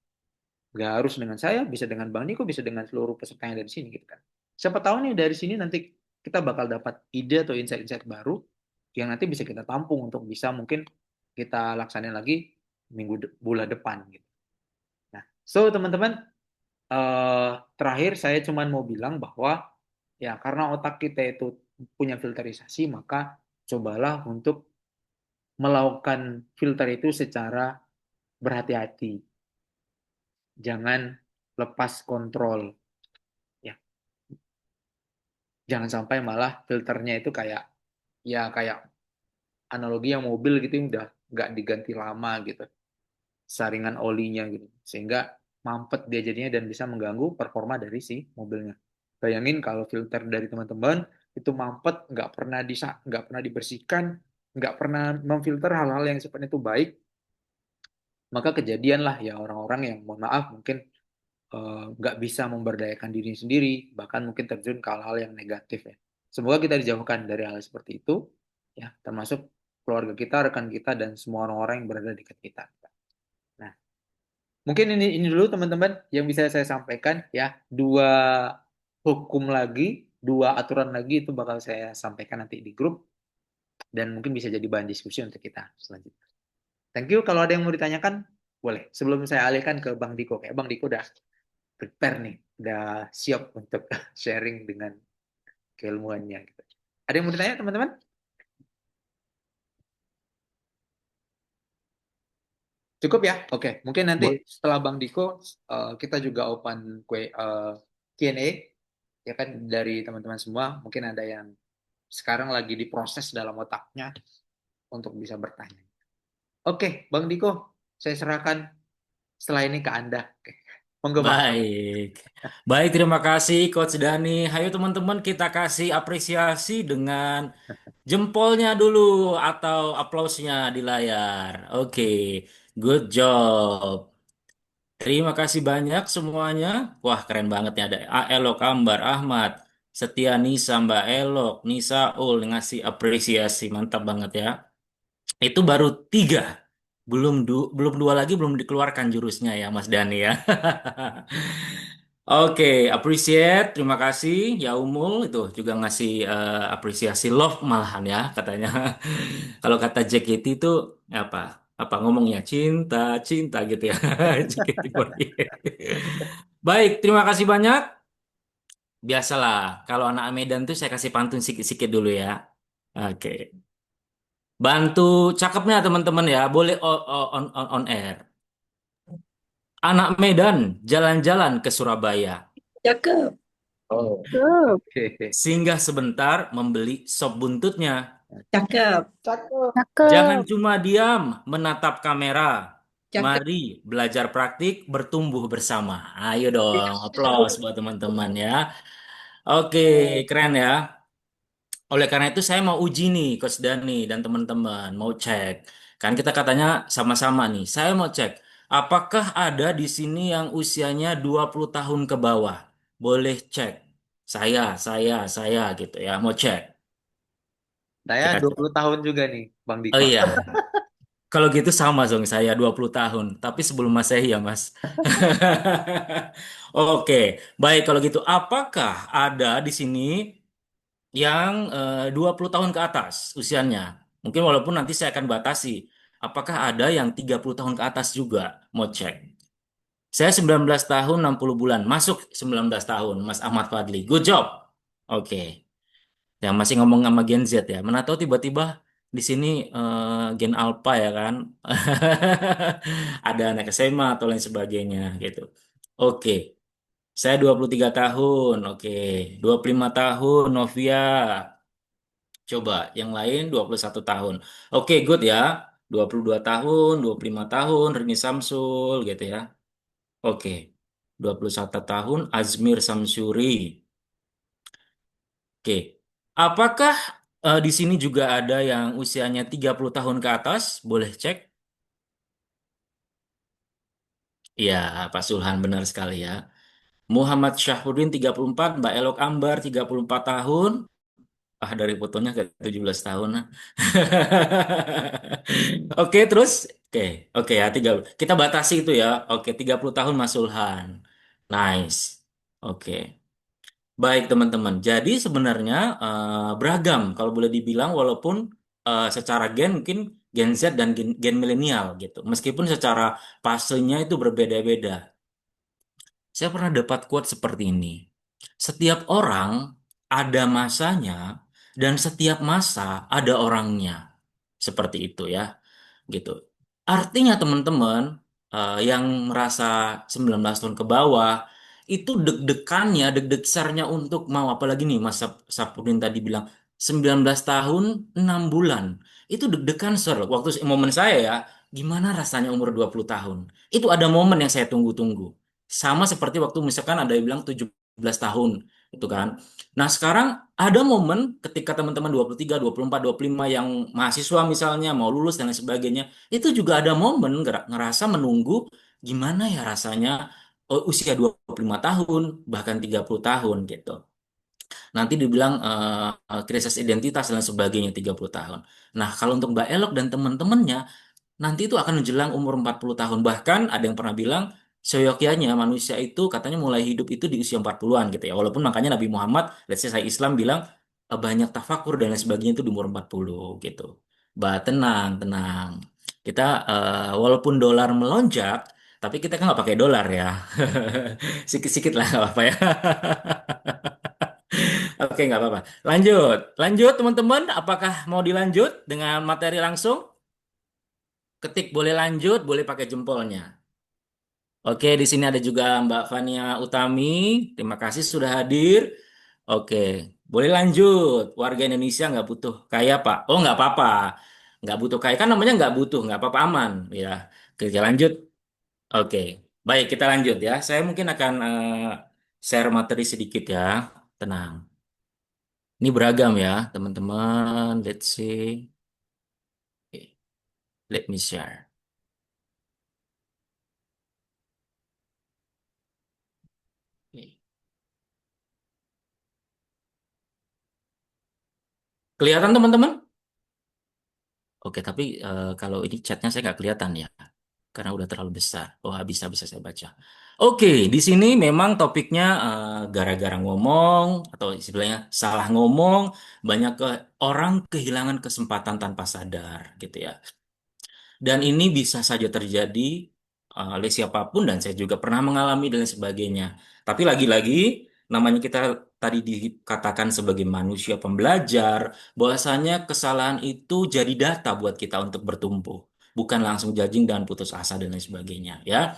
Nggak harus dengan saya, bisa dengan Bang Niko, bisa dengan seluruh peserta yang ada di sini gitu kan. Siapa tahu nih dari sini nanti kita bakal dapat ide atau insight-insight baru yang nanti bisa kita tampung untuk bisa mungkin kita laksanain lagi bulan depan gitu. Nah, so teman-teman, terakhir saya cuma mau bilang bahwa ya karena otak kita itu punya filterisasi, maka cobalah untuk melakukan filter itu secara berhati-hati. Jangan lepas kontrol. Ya, jangan sampai malah filternya itu kayak analogi yang mobil gitu yang udah nggak diganti lama gitu. Saringan olinya gitu. Sehingga mampet dia jadinya dan bisa mengganggu performa dari si mobilnya. Bayangin kalau filter dari teman-teman itu mampet, nggak pernah dibersihkan, nggak pernah memfilter hal-hal yang sifatnya itu baik, maka kejadianlah ya orang-orang yang mohon maaf mungkin nggak bisa memberdayakan diri sendiri, bahkan mungkin terjun ke hal-hal yang negatif ya. Semoga kita dijauhkan dari hal seperti itu, ya, termasuk keluarga kita, rekan kita, dan semua orang-orang yang berada di dekat kita. Nah, mungkin ini dulu teman-teman yang bisa saya sampaikan ya. Dua hukum lagi, dua aturan lagi itu bakal saya sampaikan nanti di grup dan mungkin bisa jadi bahan diskusi untuk kita selanjutnya. Thank you. Kalau ada yang mau ditanyakan, boleh. Sebelum saya alihkan ke Bang Diko, kayak Bang Diko udah prepare nih, udah siap untuk sharing dengan keilmuannya. Gitu. Ada yang mau ditanya teman-teman? Cukup ya? Oke, mungkin nanti Boleh. setelah Bang Diko, kita juga open Q&A, ya kan, dari teman-teman semua. Mungkin ada yang sekarang lagi diproses dalam otaknya untuk bisa bertanya. Oke, Bang Diko, saya serahkan setelah ini ke Anda. Oke. Monggo Bang. Baik. Baik, terima kasih Coach Dani. Hayo teman-teman kita kasih apresiasi dengan jempolnya dulu atau aplausnya di layar. Oke, good job. Terima kasih banyak semuanya. Wah, keren banget ya. Ada Elok Ambar, Ahmad, Setia Nisa, Mbak Elok, Nisa Ul ngasih apresiasi. Mantap banget ya. Itu baru tiga. Belum dua lagi belum dikeluarkan jurusnya ya Mas Dani ya. Oke, appreciate, terima kasih. Ya Umul itu juga ngasih apresiasi love malahan ya katanya. Kalau kata JKT itu apa? Apa ngomongnya cinta, cinta gitu ya. JKT48. Baik, terima kasih banyak. Biasalah, kalau anak Medan tuh saya kasih pantun sikit-sikit dulu ya. Oke. Bantu cakepnya teman-teman ya, boleh on air. Anak Medan jalan-jalan ke Surabaya. Cakep. Oh, Cakep. Oke. Singgah sebentar membeli sop buntutnya. Cakep. Jangan Cakep. cuma diam menatap kamera. Cakep. Mari belajar praktik, bertumbuh bersama. Ayo dong, aplaus buat teman-teman ya. Oke, keren ya. Oleh karena itu saya mau uji nih Coach Dani dan teman-teman, mau cek. Kan kita katanya sama-sama nih. Saya mau cek, apakah ada di sini yang usianya 20 tahun ke bawah? Boleh cek. Saya gitu ya, mau cek. Saya Kita cek. 20 tahun juga nih, Bang Oh Diko. iya, kalau gitu sama dong saya 20 tahun, tapi sebelum Masehi ya Mas. Oke, baik kalau gitu apakah ada di sini yang 20 tahun ke atas usianya? Mungkin walaupun nanti saya akan batasi. Apakah ada yang 30 tahun ke atas juga? Mau cek. Saya 19 tahun 60 bulan, masuk 19 tahun Mas Ahmad Fadli. Good job. Oke. Yang masih ngomong sama Gen Z ya. Mana tahu tiba-tiba di sini Gen Alpha ya kan. Ada anak SMA atau lain sebagainya gitu. Oke. Saya 23 tahun. Oke. 25 tahun Novia. Coba yang lain 21 tahun. Oke, good ya. 22 tahun, 25 tahun Rini Samsul gitu ya. Oke. 21 tahun Azmir Samsuri. Oke. Apakah di sini juga ada yang usianya 30 tahun ke atas? Boleh cek? Iya, Pak Sulhan benar sekali ya. Muhammad Syahruddin 34, Mbak Elok Ambar 34 tahun. Ah, dari fotonya kayak 17 tahun. Nah. Oke, terus oke, oke ya, 30. Kita batasi itu ya. Oke, 30 tahun Mas Sulhan. Nice. Oke. Baik, teman-teman. Jadi sebenarnya beragam kalau boleh dibilang walaupun secara gen mungkin Gen Z dan gen milenial gitu. Meskipun secara fasenya itu berbeda-beda. Saya pernah dapat quote seperti ini. Setiap orang ada masanya dan setiap masa ada orangnya. Seperti itu ya, gitu. Artinya teman-teman yang merasa 19 tahun ke bawah itu deg-degannya, deg-degsarnya untuk mau apalagi nih Mas Sapudin tadi bilang 19 tahun 6 bulan. Itu deg-degan ser. Waktu momen saya ya, gimana rasanya umur 20 tahun? Itu ada momen yang saya tunggu-tunggu. Sama seperti waktu misalkan ada yang bilang 17 tahun, itu kan. Nah, sekarang ada momen ketika teman-teman 23, 24, 25 yang mahasiswa misalnya mau lulus dan lain sebagainya, itu juga ada momen ngerasa menunggu gimana ya rasanya usia 25 tahun, bahkan 30 tahun gitu. Nanti dibilang krisis identitas dan sebagainya 30 tahun. Nah, kalau untuk Mbak Elok dan teman-temannya, nanti itu akan menjelang umur 40 tahun. Bahkan ada yang pernah bilang, seyogyanya manusia itu katanya mulai hidup itu di usia 40-an gitu ya. Walaupun makanya Nabi Muhammad, let's say saya Islam bilang, banyak tafakur dan lain sebagainya itu di umur 40 gitu. Bah, tenang, tenang. Kita walaupun dolar melonjak, tapi kita kan nggak pakai dolar ya. Sikit-sikit lah nggak apa-apa ya. Oke, nggak apa-apa. Lanjut. Lanjut teman-teman. Apakah mau dilanjut dengan materi langsung? Ketik boleh lanjut, boleh pakai jempolnya. Oke, di sini ada juga Mbak Fania Utami. Terima kasih sudah hadir. Oke, boleh lanjut. Warga Indonesia nggak butuh kaya, Pak. Oh, nggak apa-apa. Nggak butuh kaya. Kan namanya nggak butuh. Nggak apa-apa, aman. Ya, oke, kita lanjut. Oke, baik, kita lanjut ya. Saya mungkin akan share materi sedikit ya. Tenang. Ini beragam ya, teman-teman. Let's see. Oke, let me share. Oke. Kelihatan teman-teman? Oke, tapi kalau ini chatnya saya nggak kelihatan ya, karena udah terlalu besar. Oh, bisa bisa saya baca. Oke, di sini memang topiknya gara-gara ngomong atau istilahnya salah ngomong, banyak orang kehilangan kesempatan tanpa sadar, gitu ya. Dan ini bisa saja terjadi oleh siapapun dan saya juga pernah mengalami dan lain sebagainya. Tapi lagi-lagi namanya kita tadi dikatakan sebagai manusia pembelajar, bahwasanya kesalahan itu jadi data buat kita untuk bertumbuh, bukan langsung judging dan putus asa dan lain sebagainya, ya.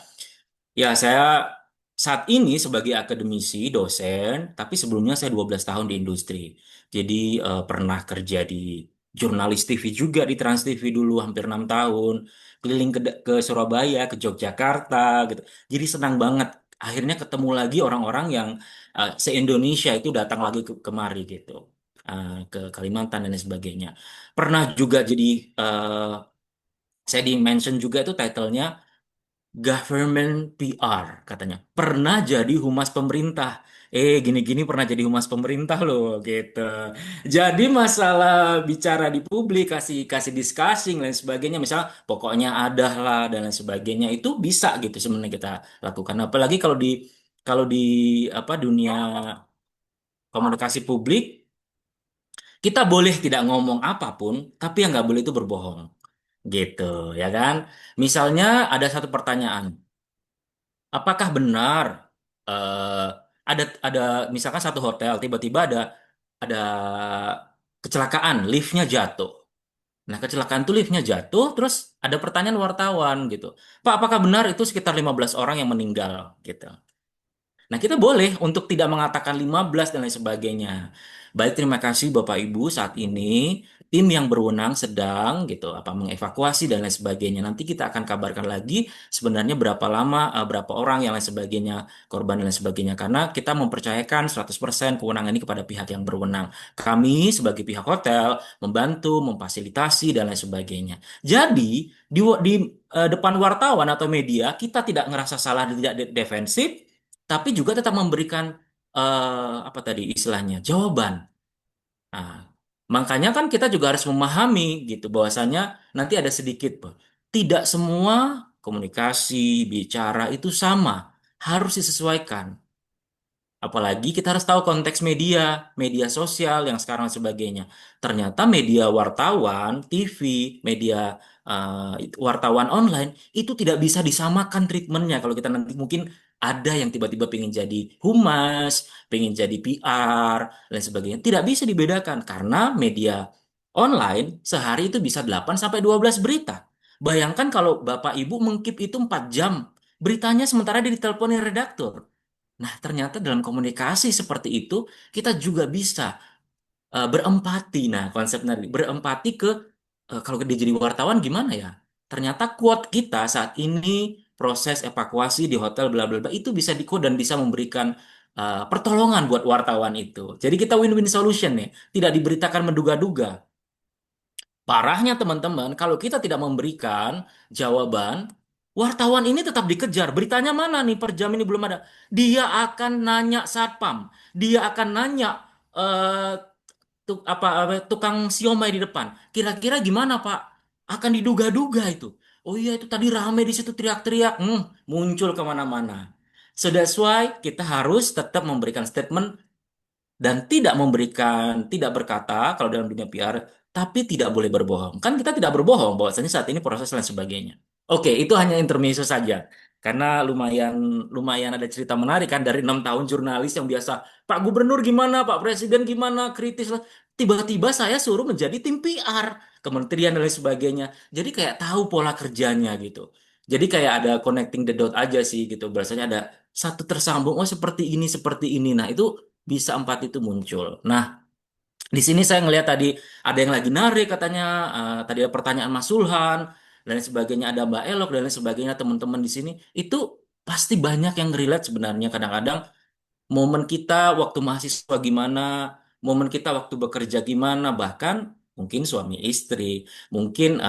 Ya, saya saat ini sebagai akademisi, dosen, tapi sebelumnya saya 12 tahun di industri. Jadi pernah kerja di jurnalis TV juga di Trans TV dulu hampir 6 tahun, keliling ke Surabaya, ke Yogyakarta gitu. Jadi senang banget akhirnya ketemu lagi orang-orang yang se-Indonesia itu datang lagi kemari gitu. Ke Kalimantan dan lain sebagainya. Pernah juga jadi saya di mention juga itu titlenya Government PR katanya. Pernah jadi humas pemerintah. Gini-gini pernah jadi humas pemerintah loh gitu. Jadi masalah bicara di publik, kasih discussing lain sebagainya, misal pokoknya ada lah dan lain sebagainya itu bisa gitu sebenarnya kita lakukan. Apalagi kalau di apa dunia komunikasi publik, kita boleh tidak ngomong apapun, tapi yang nggak boleh itu berbohong. Gitu, ya kan? Misalnya ada satu pertanyaan. Apakah benar eh, ada misalkan satu hotel tiba-tiba ada kecelakaan, liftnya jatuh. Nah, kecelakaan itu liftnya jatuh, terus ada pertanyaan wartawan gitu. Pak, apakah benar itu sekitar 15 orang yang meninggal gitu. Nah, kita boleh untuk tidak mengatakan 15 dan lain sebagainya. Baik, terima kasih Bapak Ibu. Saat ini tim yang berwenang sedang gitu apa mengevakuasi dan lain sebagainya. Nanti kita akan kabarkan lagi sebenarnya berapa lama, berapa orang yang lain sebagainya, korban dan lain sebagainya. Karena kita mempercayakan 100% kewenangan ini kepada pihak yang berwenang. Kami sebagai pihak hotel membantu, memfasilitasi dan lain sebagainya. Jadi di depan wartawan atau media kita tidak ngerasa salah dan tidak defensif, tapi juga tetap memberikan apa tadi istilahnya jawaban. Nah, makanya kan kita juga harus memahami gitu bahwasanya nanti ada sedikit, Bang. Tidak semua komunikasi bicara itu sama, harus disesuaikan. Apalagi kita harus tahu konteks media, media sosial yang sekarang dan sebagainya. Ternyata media wartawan, TV, media wartawan online itu tidak bisa disamakan treatmentnya. Kalau kita nanti mungkin ada yang tiba-tiba pengen jadi humas, pengen jadi PR, dan sebagainya. Tidak bisa dibedakan karena media online sehari itu bisa 8 sampai 12 berita. Bayangkan kalau Bapak Ibu mengkip itu 4 jam beritanya sementara dia diteleponin redaktur. Nah, ternyata dalam komunikasi seperti itu kita juga bisa berempati. Nah, konsepnya berempati ke kalau dia jadi wartawan gimana ya? Ternyata quote kita saat ini proses evakuasi di hotel bla bla bla itu bisa di-quote dan bisa memberikan pertolongan buat wartawan itu. Jadi kita win-win solution nih, tidak diberitakan menduga-duga. Parahnya teman-teman, kalau kita tidak memberikan jawaban, wartawan ini tetap dikejar. Beritanya mana nih per jam ini belum ada. Dia akan nanya satpam, dia akan nanya eh, tukang siomay di depan. Kira-kira gimana Pak? Akan diduga-duga itu. Oh iya itu tadi rame di situ teriak-teriak, muncul kemana-mana. So that's why kita harus tetap memberikan statement dan tidak memberikan, tidak berkata kalau dalam dunia PR, tapi tidak boleh berbohong. Kan kita tidak berbohong bahwasanya saat ini proses dan sebagainya. Oke, itu hanya intermezzo saja. Karena lumayan lumayan ada cerita menarik kan dari 6 tahun jurnalis yang biasa, Pak Gubernur gimana, Pak Presiden gimana, kritis lah. Tiba-tiba saya suruh menjadi tim PR, kementerian dan lain sebagainya. Jadi kayak tahu pola kerjanya gitu. Jadi kayak ada connecting the dot aja sih gitu. Biasanya ada satu tersambung, oh seperti ini, seperti ini. Nah, itu bisa empat itu muncul. Nah, di sini saya ngelihat tadi ada yang lagi narik katanya, tadi ada pertanyaan Mas Sulhan dan lain sebagainya, ada Mbak Elok dan lain sebagainya teman-teman di sini itu pasti banyak yang relate sebenarnya. Kadang-kadang momen kita waktu mahasiswa gimana, momen kita waktu bekerja gimana, bahkan mungkin suami istri, mungkin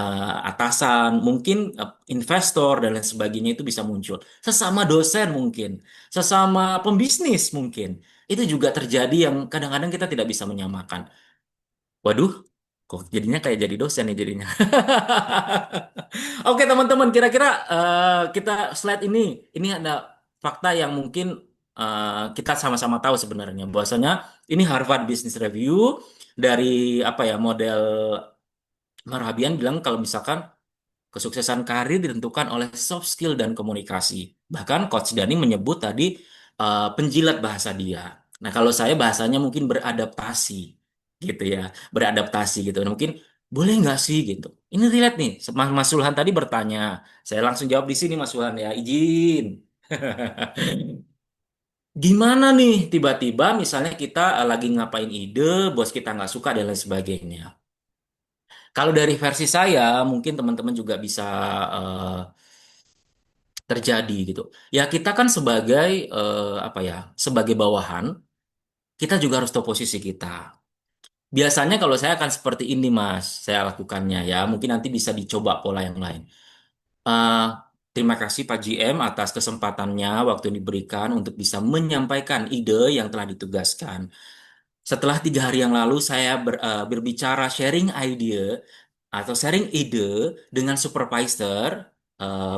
atasan, mungkin investor dan lain sebagainya itu bisa muncul. Sesama dosen mungkin, sesama pembisnis mungkin. Itu juga terjadi yang kadang-kadang kita tidak bisa menyamakan. Waduh, kok jadinya kayak jadi dosen nih jadinya. Oke teman-teman, kira-kira kita slide ini ada fakta yang mungkin kita sama-sama tahu sebenarnya. Bahwasanya ini Harvard Business Review dari apa ya model Marhabian bilang kalau misalkan kesuksesan karir ditentukan oleh soft skill dan komunikasi. Bahkan Coach Dani menyebut tadi penjilat bahasa dia. Nah, kalau saya bahasanya mungkin beradaptasi gitu ya, beradaptasi gitu. Nah, mungkin boleh nggak sih gitu. Ini relate nih, Mas Sulhan tadi bertanya. Saya langsung jawab di sini Mas Sulhan ya, izin. Gimana nih tiba-tiba misalnya kita lagi ngapain ide, bos kita nggak suka dan lain sebagainya. Kalau dari versi saya, mungkin teman-teman juga bisa eh, terjadi gitu. Ya kita kan sebagai apa ya, sebagai bawahan, kita juga harus tahu posisi kita. Biasanya kalau saya akan seperti ini Mas, saya lakukannya ya. Mungkin nanti bisa dicoba pola yang lain. Eh, Terima kasih Pak GM atas kesempatannya waktu yang diberikan untuk bisa menyampaikan ide yang telah ditugaskan. Setelah 3 hari yang lalu saya berbicara sharing idea atau sharing ide dengan supervisor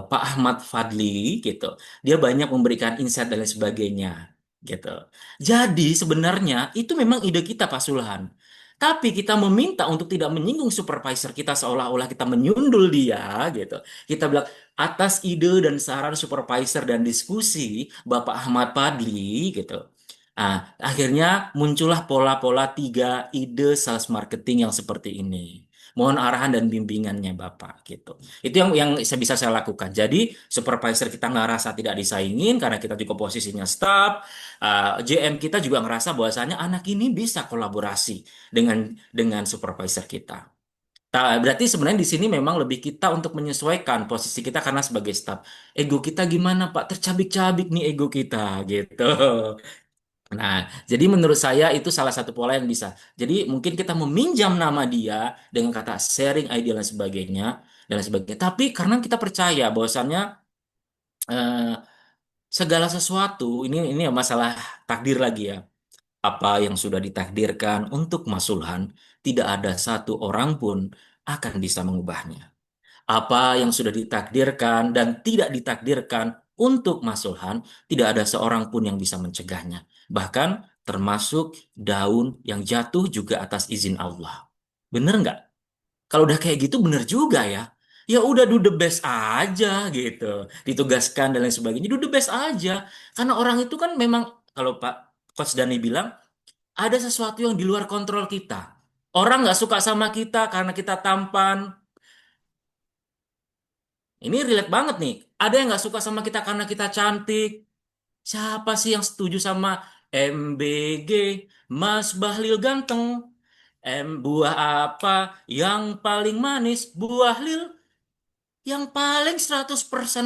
Pak Ahmad Fadli gitu. Dia banyak memberikan insight dan lain sebagainya gitu. Jadi sebenarnya itu memang ide kita Pak Sulhan. Tapi kita meminta untuk tidak menyinggung supervisor kita seolah-olah kita menyundul dia gitu. Kita bilang atas ide dan saran supervisor dan diskusi Bapak Ahmad Fadli gitu. Nah, akhirnya muncullah pola-pola 3 ide sales marketing yang seperti ini. Mohon arahan dan bimbingannya Bapak gitu. Itu yang bisa saya lakukan. Jadi supervisor kita ngerasa tidak disaingin karena kita juga posisinya staff. JM kita juga ngerasa bahwasanya anak ini bisa kolaborasi dengan supervisor kita. Berarti sebenarnya di sini memang lebih kita untuk menyesuaikan posisi kita karena sebagai staff. Ego kita gimana Pak? Tercabik-cabik nih ego kita gitu. Nah, jadi menurut saya itu salah satu pola yang bisa. Jadi mungkin kita meminjam nama dia dengan kata sharing idea dan lain sebagainya. Tapi karena kita percaya bahwasannya eh, segala sesuatu ini ya masalah takdir lagi ya. Apa yang sudah ditakdirkan untuk Mas Sulhan, tidak ada satu orang pun akan bisa mengubahnya. Apa yang sudah ditakdirkan dan tidak ditakdirkan untuk Mas Sulhan, tidak ada seorang pun yang bisa mencegahnya. Bahkan termasuk daun yang jatuh juga atas izin Allah. Bener nggak? Kalau udah kayak gitu bener juga ya. Ya udah do the best aja gitu. Ditugaskan dan lain sebagainya. Do the best aja. Karena orang itu kan memang, kalau Pak Coach Dani bilang, ada sesuatu yang di luar kontrol kita. Orang nggak suka sama kita karena kita tampan. Ini relate banget nih. Ada yang nggak suka sama kita karena kita cantik. Siapa sih yang setuju sama MBG, Mas Bahlil ganteng? Buah apa yang paling manis? Buah Lil yang paling 100%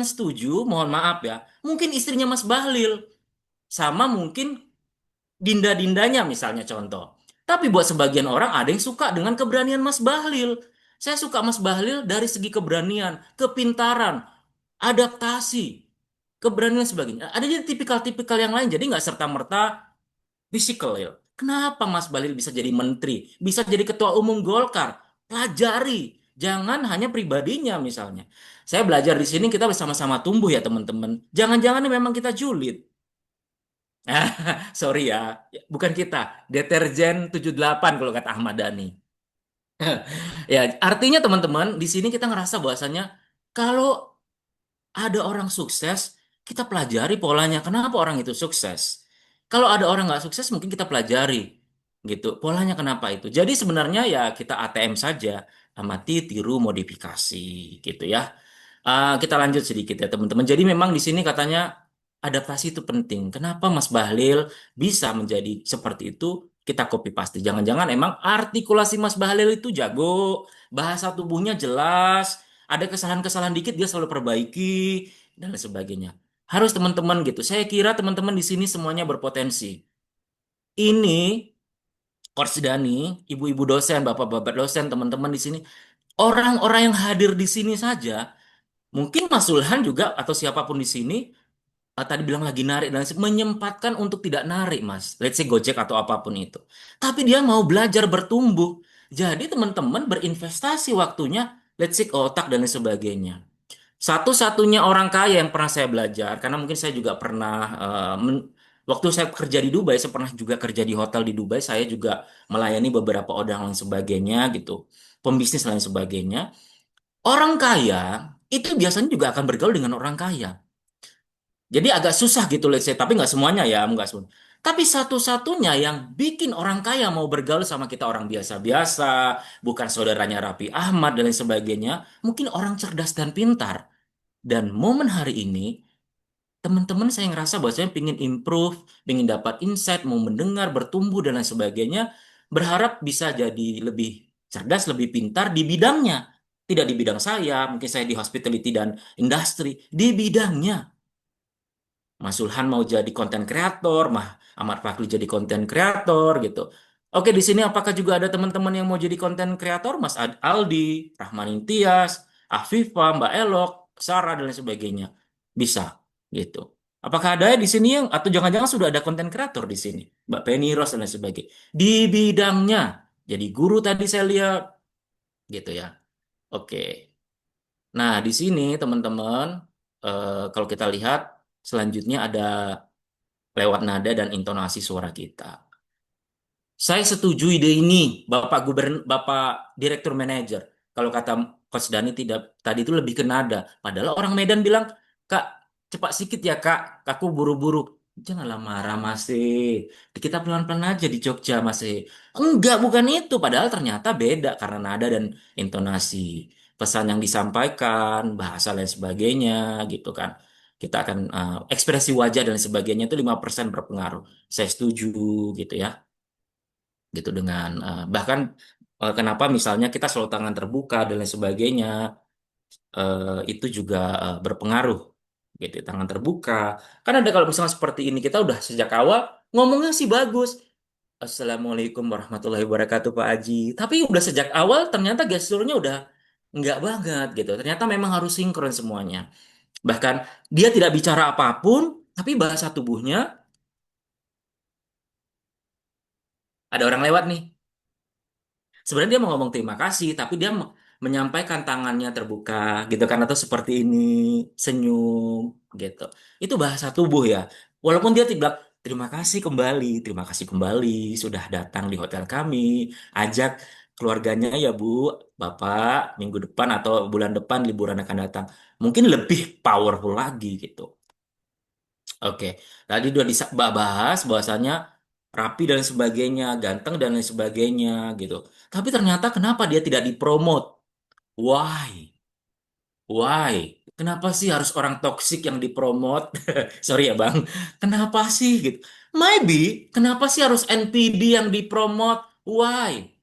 setuju, mohon maaf ya. Mungkin istrinya Mas Bahlil. Sama mungkin dinda-dindanya misalnya contoh. Tapi buat sebagian orang ada yang suka dengan keberanian Mas Bahlil. Saya suka Mas Bahlil dari segi keberanian, kepintaran, adaptasi, keberanian dan sebagainya. Ada jadi tipikal-tipikal yang lain, jadi nggak serta-merta physical ya. Kenapa Mas Bahlil bisa jadi menteri, bisa jadi ketua umum Golkar? Pelajari, jangan hanya pribadinya misalnya. Saya belajar di sini kita bersama-sama tumbuh ya teman-teman. Jangan-jangan memang kita julid. Sorry ya, bukan kita. Deterjen 78 kalau kata Ahmad Dhani. Ya, artinya teman-teman, di sini kita ngerasa bahwasannya kalau ada orang sukses, kita pelajari polanya. Kenapa orang itu sukses? Kalau ada orang nggak sukses, mungkin kita pelajari gitu. Polanya kenapa itu? Jadi sebenarnya ya kita ATM saja, amati, tiru, modifikasi gitu ya. Kita lanjut sedikit ya teman-teman. Jadi memang di sini katanya adaptasi itu penting. Kenapa Mas Bahlil bisa menjadi seperti itu? Kita copy paste. Jangan-jangan emang artikulasi Mas Bahlil itu jago, bahasa tubuhnya jelas, ada kesalahan-kesalahan dikit dia selalu perbaiki dan lain sebagainya. Harus teman-teman gitu. Saya kira teman-teman di sini semuanya berpotensi. Ini Coach Dani, ibu-ibu dosen, bapak-bapak dosen, teman-teman di sini, orang-orang yang hadir di sini saja, mungkin Mas Sulhan juga atau siapapun di sini tadi bilang lagi narik dan menyempatkan untuk tidak narik, Mas. Let's say Gojek atau apapun itu. Tapi dia mau belajar bertumbuh. Jadi teman-teman berinvestasi waktunya, let's say ke otak dan lain sebagainya. Satu-satunya orang kaya yang pernah saya belajar, karena mungkin saya juga pernah, waktu saya kerja di Dubai, saya pernah juga kerja di hotel di Dubai, saya juga melayani beberapa orang lain sebagainya gitu, pembisnis lain sebagainya. Orang kaya itu biasanya juga akan bergaul dengan orang kaya. Jadi agak susah gitu, let's say, tapi nggak semuanya ya, nggak semua. Tapi satu-satunya yang bikin orang kaya mau bergaul sama kita orang biasa-biasa, bukan saudaranya Raffi Ahmad dan lain sebagainya, mungkin orang cerdas dan pintar. Dan momen hari ini, teman-teman saya ngerasa bahwa saya ingin improve, ingin dapat insight, mau mendengar, bertumbuh, dan lain sebagainya. Berharap bisa jadi lebih cerdas, lebih pintar di bidangnya. Tidak di bidang saya, mungkin saya di hospitality dan industri, di bidangnya. Mas Sulhan mau jadi konten kreator, Ahmad Fakri jadi konten kreator gitu. Oke, di sini apakah juga ada teman-teman yang mau jadi konten kreator? Mas Aldi, Rahman Tias, Afifa, Mbak Elok, Sarah dan lain sebagainya. Bisa gitu. Apakah ada di sini yang atau jangan-jangan sudah ada konten kreator di sini? Mbak Penny Rose dan lain sebagainya. Di bidangnya. Jadi guru tadi saya lihat gitu ya. Oke. Nah, di sini teman-teman kalau kita lihat selanjutnya ada lewat nada dan intonasi suara kita. Saya setuju ide ini, Bapak Direktur Manajer. Kalau kata Coach Dani tidak tadi itu lebih ke nada. Padahal orang Medan bilang, Kak, cepat sedikit ya Kak, aku buru-buru. Janganlah marah masih. Kita pelan-pelan aja di Jogja masih. Enggak, bukan itu. Padahal ternyata beda karena nada dan intonasi. Pesan yang disampaikan, bahasa dan sebagainya gitu kan. Kita akan ekspresi wajah dan sebagainya itu 5% berpengaruh. Saya setuju gitu ya. Gitu dengan kenapa misalnya kita selalu tangan terbuka dan lain sebagainya itu juga berpengaruh gitu tangan terbuka kan ada kalau misalnya seperti ini kita udah sejak awal ngomongnya sih bagus. Assalamualaikum warahmatullahi wabarakatuh Pak Haji, tapi udah sejak awal ternyata gesturnya udah nggak banget gitu, ternyata memang harus sinkron semuanya, bahkan dia tidak bicara apapun tapi bahasa tubuhnya ada orang lewat nih. Sebenarnya dia mau ngomong terima kasih, tapi dia menyampaikan tangannya terbuka gitu kan atau seperti ini, senyum gitu. Itu bahasa tubuh ya. Walaupun dia tidak terima kasih kembali sudah datang di hotel kami, ajak keluarganya ya Bu, Bapak minggu depan atau bulan depan liburan akan datang. Mungkin lebih powerful lagi gitu. Oke, tadi udah bahas bahwasanya rapi dan sebagainya, ganteng dan lain sebagainya gitu. Tapi ternyata kenapa dia tidak dipromot? Why? Why? Kenapa sih harus orang toksik yang dipromot? Sorry ya Bang. Kenapa sih gitu? Maybe kenapa sih harus NPD yang dipromot? Why?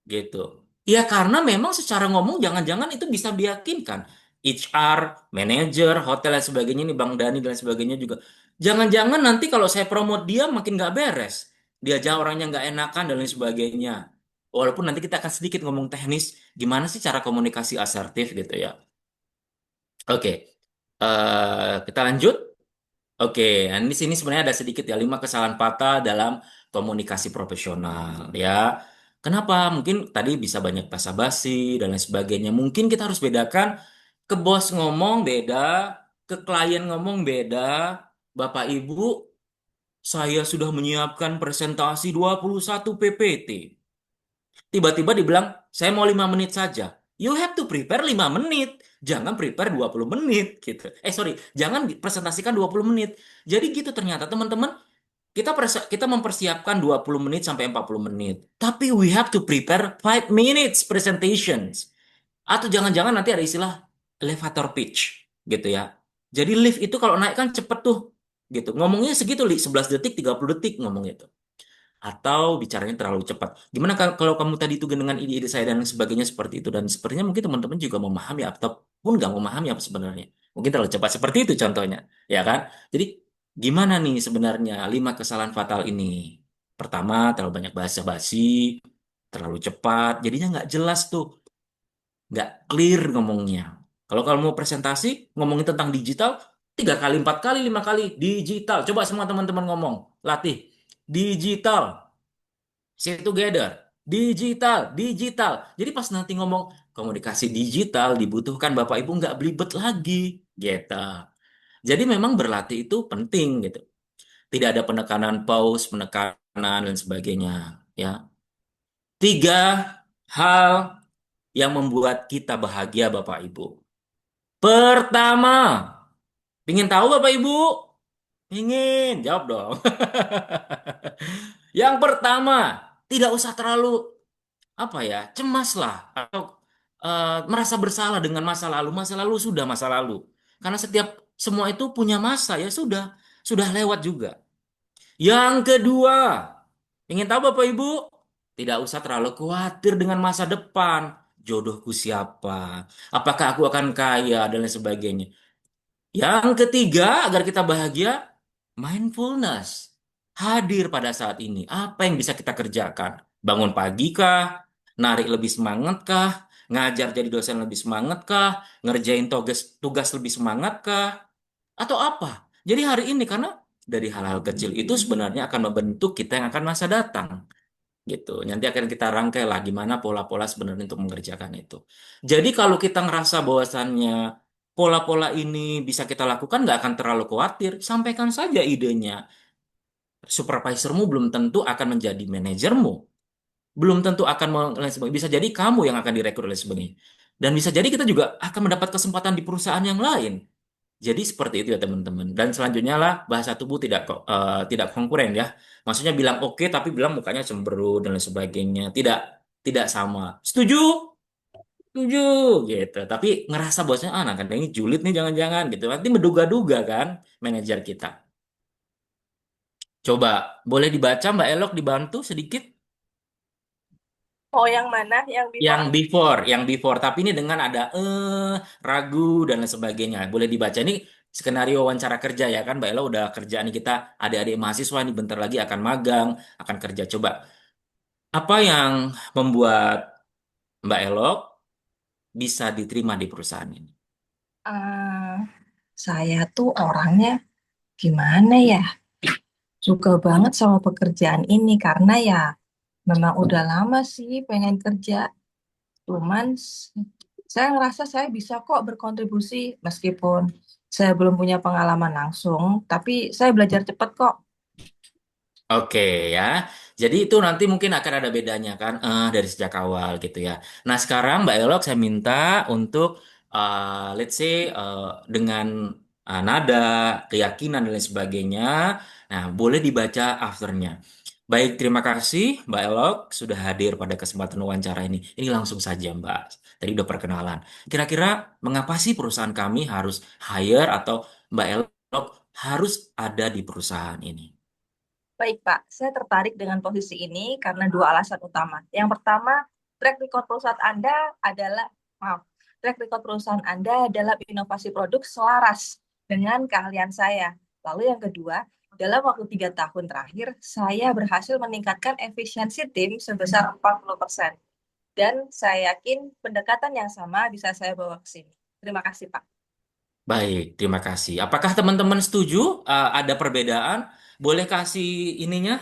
Gitu. Ya karena memang secara ngomong jangan-jangan itu bisa meyakinkan. HR, manajer, hotel dan sebagainya ini Bang Dani dan sebagainya juga. Jangan-jangan nanti kalau saya promote dia makin nggak beres. Dia aja orangnya nggak enakan dan lain sebagainya. Walaupun nanti kita akan sedikit ngomong teknis, gimana sih cara komunikasi asertif gitu ya. Oke, kita lanjut. Oke, nah di sini sebenarnya ada sedikit ya 5 kesalahan fatal dalam komunikasi profesional ya. Kenapa? Mungkin tadi bisa banyak basa-basi dan lain sebagainya. Mungkin kita harus bedakan ke bos ngomong beda, ke klien ngomong beda. Bapak Ibu, saya sudah menyiapkan presentasi 21 PPT. Tiba-tiba dibilang, saya mau 5 menit saja. You have to prepare 5 menit. Jangan prepare 20 menit gitu. Sorry, jangan presentasikan 20 menit. Jadi gitu ternyata teman-teman, kita mempersiapkan 20 menit sampai 40 menit. Tapi we have to prepare 5 minutes presentations. Atau jangan-jangan nanti ada istilah elevator pitch gitu ya. Jadi lift itu kalau naik kan cepet tuh gitu. Ngomongnya segitu, 11 detik, 30 detik ngomong itu atau bicaranya terlalu cepat. Gimana kalau kamu tadi itu dengan ide-ide saya dan sebagainya seperti itu dan sepertinya mungkin teman-teman juga memahami ataupun nggak memahami apa sebenarnya. Mungkin terlalu cepat seperti itu contohnya, ya kan? Jadi gimana nih sebenarnya 5 kesalahan fatal ini? Pertama, terlalu banyak basa-basi, terlalu cepat, jadinya nggak jelas tuh, nggak clear ngomongnya. Kalau kamu mau presentasi, ngomongin tentang digital, 3 kali, 4 kali, 5 kali, digital. Coba semua teman-teman ngomong, latih. Digital, say together, digital, digital. Jadi pas nanti ngomong komunikasi digital dibutuhkan Bapak Ibu nggak belibet lagi, gitu. Jadi memang berlatih itu penting gitu. Tidak ada penekanan pause, penekanan dan sebagainya. Ya, 3 hal yang membuat kita bahagia Bapak Ibu. Pertama, ingin tahu Bapak Ibu? Ingin, jawab dong. Yang pertama, tidak usah terlalu apa ya cemas lah atau merasa bersalah dengan masa lalu. Masa lalu sudah masa lalu, karena setiap semua itu punya masa ya sudah lewat juga. Yang kedua, ingin tahu Bapak Ibu, tidak usah terlalu khawatir dengan masa depan. Jodohku siapa, apakah aku akan kaya dan lain sebagainya. Yang ketiga, agar kita bahagia, mindfulness. Hadir pada saat ini. Apa yang bisa kita kerjakan? Bangun pagi kah? Narik lebih semangat kah? Ngajar jadi dosen lebih semangat kah? Ngerjain tugas tugas lebih semangat kah? Atau apa? Jadi hari ini karena dari hal-hal kecil itu sebenarnya akan membentuk kita yang akan masa datang gitu. Nanti akan kita rangkai lah gimana pola-pola sebenarnya untuk mengerjakan itu. Jadi kalau kita ngerasa bahwasannya pola-pola ini bisa kita lakukan, nggak akan terlalu khawatir. Sampaikan saja idenya. Supervisormu belum tentu akan menjadi manajermu. Belum tentu akan bisa jadi kamu yang akan direkrut oleh sebagainya. Dan bisa jadi kita juga akan mendapat kesempatan di perusahaan yang lain. Jadi seperti itu ya teman-teman. Dan selanjutnya lah bahasa tubuh tidak konkuren ya. Maksudnya bilang oke tapi bilang mukanya cemberut dan lain sebagainya. Tidak sama. Setuju? Setuju gitu. Tapi ngerasa bosnya nah kan ini julid nih jangan-jangan gitu. Nanti menduga-duga kan manajer kita. Coba boleh dibaca Mbak Elok dibantu sedikit Oh, yang mana? Yang before? yang before. Tapi ini dengan ada ragu dan lain sebagainya. Boleh dibaca ini skenario wawancara kerja ya kan Mbak Ella udah kerja nih kita adik-adik mahasiswa nih bentar lagi akan magang, akan kerja. Coba apa yang membuat Mbak Elok bisa diterima di perusahaan ini? Ah, saya tuh orangnya gimana ya? Suka banget sama pekerjaan ini karena ya memang udah lama sih pengen kerja. Cuman saya ngerasa saya bisa kok berkontribusi meskipun saya belum punya pengalaman langsung, tapi saya belajar cepat kok. Oke ya, jadi itu nanti mungkin akan ada bedanya kan dari sejak awal gitu ya. Nah sekarang Mbak Elok saya minta untuk let's say dengan nada, keyakinan dan lain sebagainya. Nah boleh dibaca afternya. Baik, terima kasih Mbak Elok sudah hadir pada kesempatan wawancara ini. Ini langsung saja Mbak, tadi udah perkenalan. Kira-kira mengapa sih perusahaan kami harus hire atau Mbak Elok harus ada di perusahaan ini? Baik, Pak. Saya tertarik dengan posisi ini karena dua alasan utama. Yang pertama, track record perusahaan Anda adalah, maaf, track record perusahaan Anda adalah inovasi produk selaras dengan keahlian saya. Lalu yang kedua, dalam waktu 3 tahun terakhir, saya berhasil meningkatkan efisiensi tim sebesar 40%. Dan saya yakin pendekatan yang sama bisa saya bawa ke sini. Terima kasih, Pak. Baik, terima kasih. Apakah teman-teman setuju ada perbedaan? Boleh kasih ininya,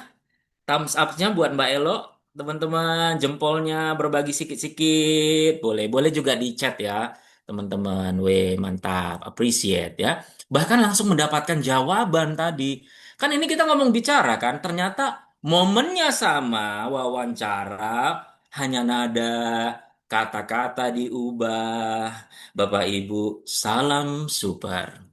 thumbs up-nya buat Mbak Elo. Teman-teman, jempolnya berbagi sikit-sikit. Boleh, boleh juga di chat ya, teman-teman. Weh, mantap, appreciate ya. Bahkan langsung mendapatkan jawaban tadi. Kan ini kita ngomong bicara kan, ternyata momennya sama, wawancara, hanya nada, kata-kata diubah. Bapak Ibu, salam super.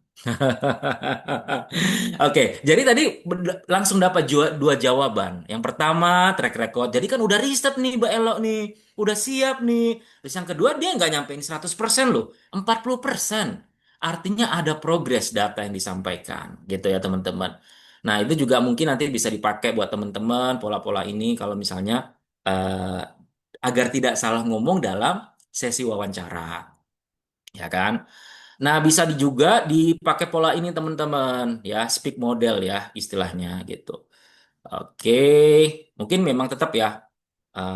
Oke, jadi tadi langsung dapat dua jawaban. Yang pertama, track record. Jadi kan udah riset nih Mbak Elo nih. Udah siap nih. Terus yang kedua, dia nggak nyampein 100% loh. 40%. Artinya ada progres data yang disampaikan. Gitu ya teman-teman. Nah, itu juga mungkin nanti bisa dipakai buat teman-teman pola-pola ini kalau misalnya eh, agar tidak salah ngomong dalam sesi wawancara. Ya kan? Nah, bisa juga dipakai pola ini teman-teman, ya, speak model ya istilahnya gitu. Oke, mungkin memang tetap ya,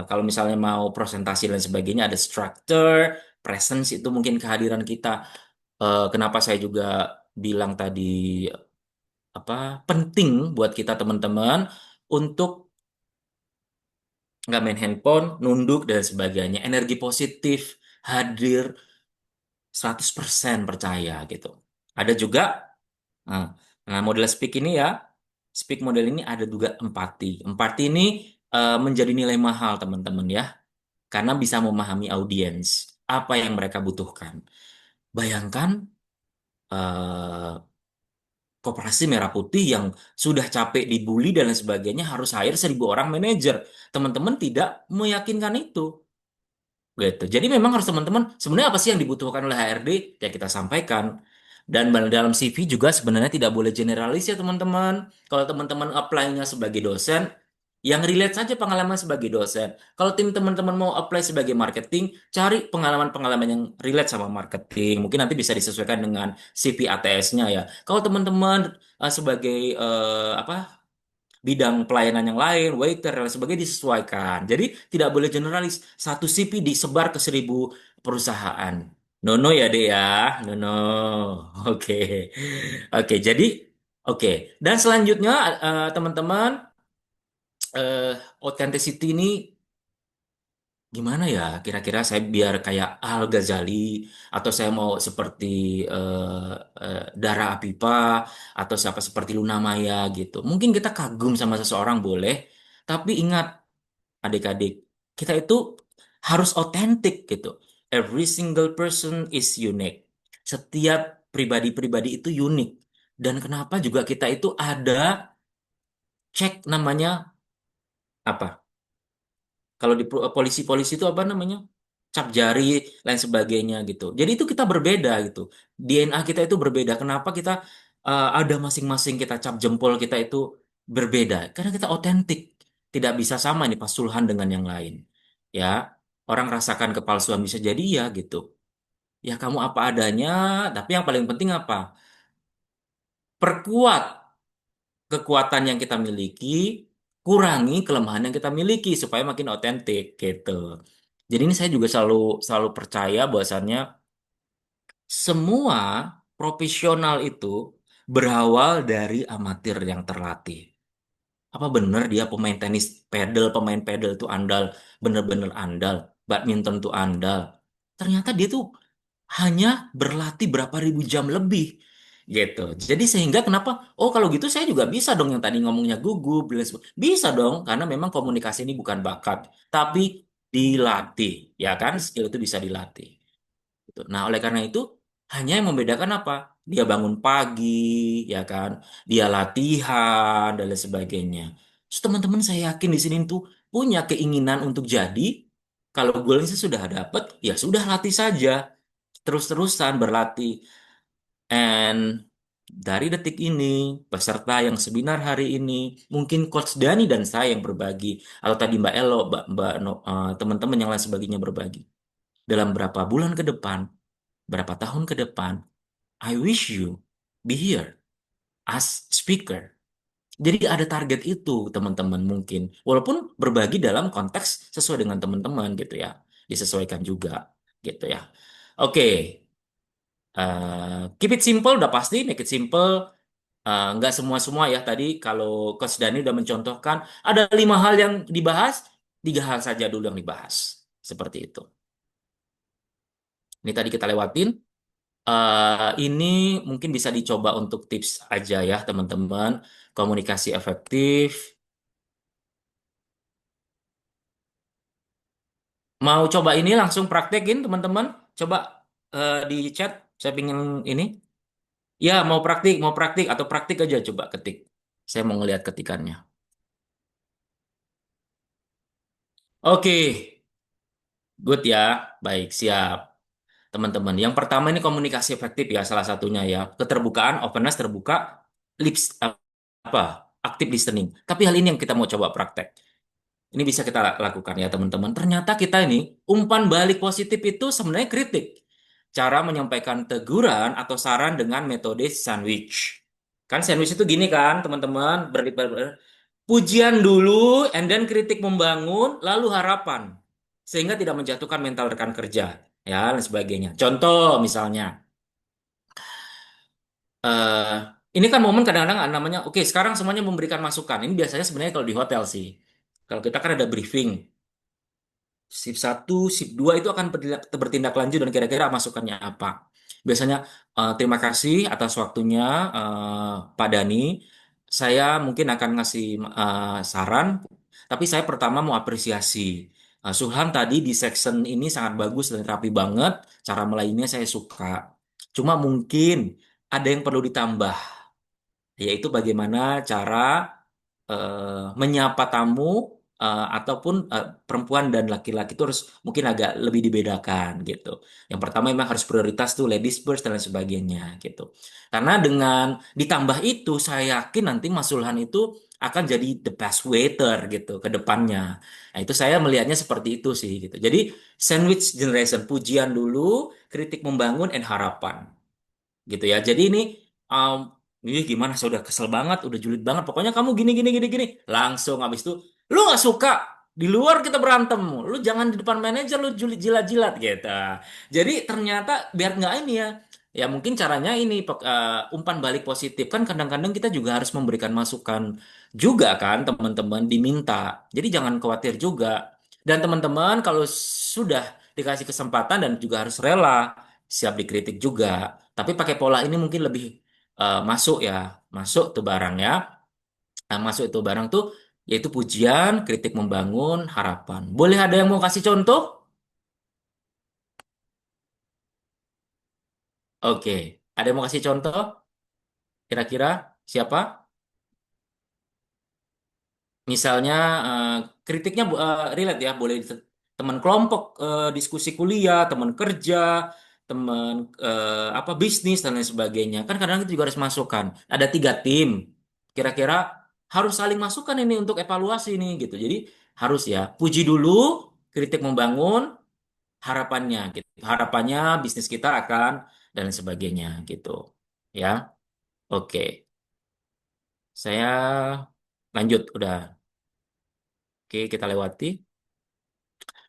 kalau misalnya mau presentasi dan sebagainya ada structure, presence itu mungkin kehadiran kita. Kenapa saya juga bilang tadi apa penting buat kita teman-teman untuk nggak main handphone, nunduk dan sebagainya. Energi positif hadir 100% percaya gitu. Ada juga Nah, nah, model speak ini ya, speak model ini ada juga empati. Empati ini menjadi nilai mahal teman-teman ya, karena bisa memahami audiens apa yang mereka butuhkan. Bayangkan eh, Koperasi Merah Putih yang sudah capek dibully dan lain sebagainya harus hire 1.000 orang manajer. Teman-teman tidak meyakinkan itu. Gitu. Jadi memang harus teman-teman sebenarnya apa sih yang dibutuhkan oleh HRD ya kita sampaikan. Dan dalam CV juga sebenarnya tidak boleh generalis ya teman-teman. Kalau teman-teman apply-nya sebagai dosen, yang relate saja pengalaman sebagai dosen. Kalau tim teman-teman mau apply sebagai marketing, cari pengalaman-pengalaman yang relate sama marketing. Mungkin nanti bisa disesuaikan dengan CV ATS-nya ya. Kalau teman-teman sebagai apa bidang pelayanan yang lain, waiter dan sebagainya disesuaikan. Jadi tidak boleh generalis. Satu CV disebar ke 1.000 perusahaan. No no ya dek ya, no no. Oke, oke. Jadi oke. Dan selanjutnya teman-teman, authenticity ini gimana ya? Kira-kira saya biar kayak Al Ghazali atau saya mau seperti Dara Apipa atau siapa seperti Luna Maya gitu. Mungkin kita kagum sama seseorang boleh, tapi ingat adik-adik, kita itu harus otentik gitu. Every single person is unique. Setiap pribadi-pribadi itu unik. Dan kenapa juga kita itu ada cek namanya apa? Kalau di polisi-polisi itu apa namanya? Cap jari, lain sebagainya gitu. Jadi itu kita berbeda gitu. DNA kita itu berbeda. Kenapa kita ada masing-masing kita cap jempol kita itu berbeda? Karena kita otentik. Tidak bisa sama nih Pak Sulhan dengan yang lain. Ya, orang rasakan kepalsuan bisa jadi ya gitu. Ya kamu apa adanya, tapi yang paling penting apa? Perkuat kekuatan yang kita miliki, kurangi kelemahan yang kita miliki supaya makin otentik gitu. Jadi ini saya juga selalu selalu percaya bahwasannya semua profesional itu berawal dari amatir yang terlatih. Apa benar dia pemain pedal tuh andal, bener-bener andal, badminton tuh andal. Ternyata dia tuh hanya berlatih berapa ribu jam lebih gitu. Jadi sehingga kenapa? Oh kalau gitu saya juga bisa dong yang tadi ngomongnya gugup, bisa dong karena memang komunikasi ini bukan bakat, tapi dilatih, ya kan? Skill itu bisa dilatih. Gitu. Nah oleh karena itu hanya yang membedakan apa? Dia bangun pagi, ya kan? Dia latihan dan lain sebagainya. Terus teman-teman saya yakin di sini tuh punya keinginan untuk jadi. Kalau goalnya sudah dapat, ya sudah latih saja terus-terusan berlatih. And dari detik ini, peserta yang seminar hari ini, mungkin Coach Dani dan saya yang berbagi, atau tadi Mbak Elo, teman-teman yang lain sebagainya berbagi. Dalam berapa bulan ke depan, berapa tahun ke depan, I wish you be here as speaker. Jadi ada target itu, teman-teman mungkin. Walaupun berbagi dalam konteks sesuai dengan teman-teman gitu ya. Disesuaikan juga gitu ya. Oke, keep it simple udah pasti, make it simple. Nggak semua-semua ya tadi kalau Coach Dani udah mencontohkan ada 5 hal yang dibahas, 3 hal saja dulu yang dibahas. Seperti itu. Ini tadi kita lewatin. Ini mungkin bisa dicoba untuk tips aja ya teman-teman. Komunikasi efektif. Mau coba ini langsung praktekin teman-teman. Coba di chat. Saya pingin ini. Ya mau praktik atau praktik aja coba ketik. Saya mau ngelihat ketikannya. Oke, good ya. Baik, siap. Teman-teman. Yang pertama ini komunikasi efektif ya salah satunya ya. Keterbukaan, openness, terbuka, lips apa? Active listening. Tapi hal ini yang kita mau coba praktek. Ini bisa kita lakukan ya teman-teman. Ternyata kita ini umpan balik positif itu sebenarnya kritik. Cara menyampaikan teguran atau saran dengan metode sandwich. Kan sandwich itu gini kan teman-teman. Pujian dulu, and then kritik membangun, lalu harapan. Sehingga tidak menjatuhkan mental rekan kerja. Ya, dan sebagainya. Contoh misalnya. eh ini kan momen kadang-kadang namanya, oke sekarang semuanya memberikan masukan. Ini biasanya sebenarnya kalau di hotel sih. Kalau kita kan ada briefing. Sip satu, sip 2 itu akan bertindak lanjut dan kira-kira masukannya apa. Biasanya terima kasih atas waktunya Pak Dani. Saya mungkin akan ngasih saran, tapi saya pertama mau apresiasi. Suhan tadi di section ini sangat bagus dan rapi banget. Cara melayaninya saya suka. Cuma mungkin ada yang perlu ditambah, yaitu bagaimana cara menyapa tamu ataupun perempuan dan laki-laki itu harus mungkin agak lebih dibedakan gitu. Yang pertama memang harus prioritas tuh ladies first dan lain sebagainya gitu. Karena dengan ditambah itu saya yakin nanti Mas Sulhan itu akan jadi the best waiter gitu ke depannya. Nah, itu saya melihatnya seperti itu sih gitu. Jadi sandwich generation, pujian dulu, kritik membangun and harapan gitu ya. Jadi um, ini gimana? Saya udah kesel banget, udah julid banget. Pokoknya kamu gini gini gini gini. Langsung habis itu, lu nggak suka di luar kita berantem, lu jangan di depan manajer lu julid jilat-jilat gitu. Jadi ternyata biar nggak ini ya. Ya mungkin caranya ini umpan balik positif kan kadang-kadang kita juga harus memberikan masukan juga kan teman-teman diminta. Jadi jangan khawatir juga. Dan teman-teman kalau sudah dikasih kesempatan dan juga harus rela siap dikritik juga. Tapi pakai pola ini mungkin lebih masuk ya, masuk tuh barang ya. Nah, masuk itu barang tuh yaitu pujian, kritik membangun, harapan. Boleh ada yang mau kasih contoh? Oke. Ada yang mau kasih contoh? Kira-kira siapa? Misalnya eh, kritiknya relate ya, boleh teman kelompok, diskusi kuliah, teman kerja, teman apa bisnis dan lain sebagainya. Kan kadang kita juga harus masukkan. Ada 3 tim, kira-kira harus saling masukkan ini untuk evaluasi nih gitu. Jadi harus ya puji dulu, kritik membangun, harapannya gitu. Harapannya bisnis kita akan dan lain sebagainya gitu. Ya, oke. Saya lanjut udah. Oke, kita lewati.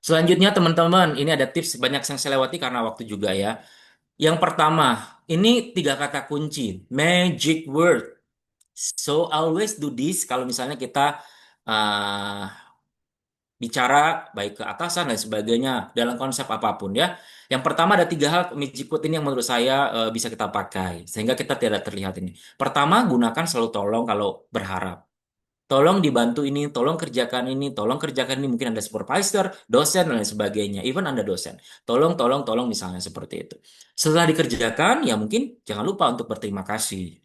Selanjutnya teman-teman, ini ada tips banyak yang saya lewati karena waktu juga ya. Yang pertama, ini 3 kata kunci, magic word. So always do this kalau misalnya kita uh, bicara baik ke atasan dan sebagainya dalam konsep apapun ya. Yang pertama ada 3 hal magic word ini yang menurut saya bisa kita pakai sehingga kita tidak terlihat ini. Pertama, gunakan selalu tolong kalau berharap. Tolong dibantu ini, tolong kerjakan ini, tolong kerjakan ini. Mungkin Anda supervisor, dosen, dan lain sebagainya. Even Anda dosen. Tolong, tolong, tolong misalnya seperti itu. Setelah dikerjakan, ya mungkin jangan lupa untuk berterima kasih.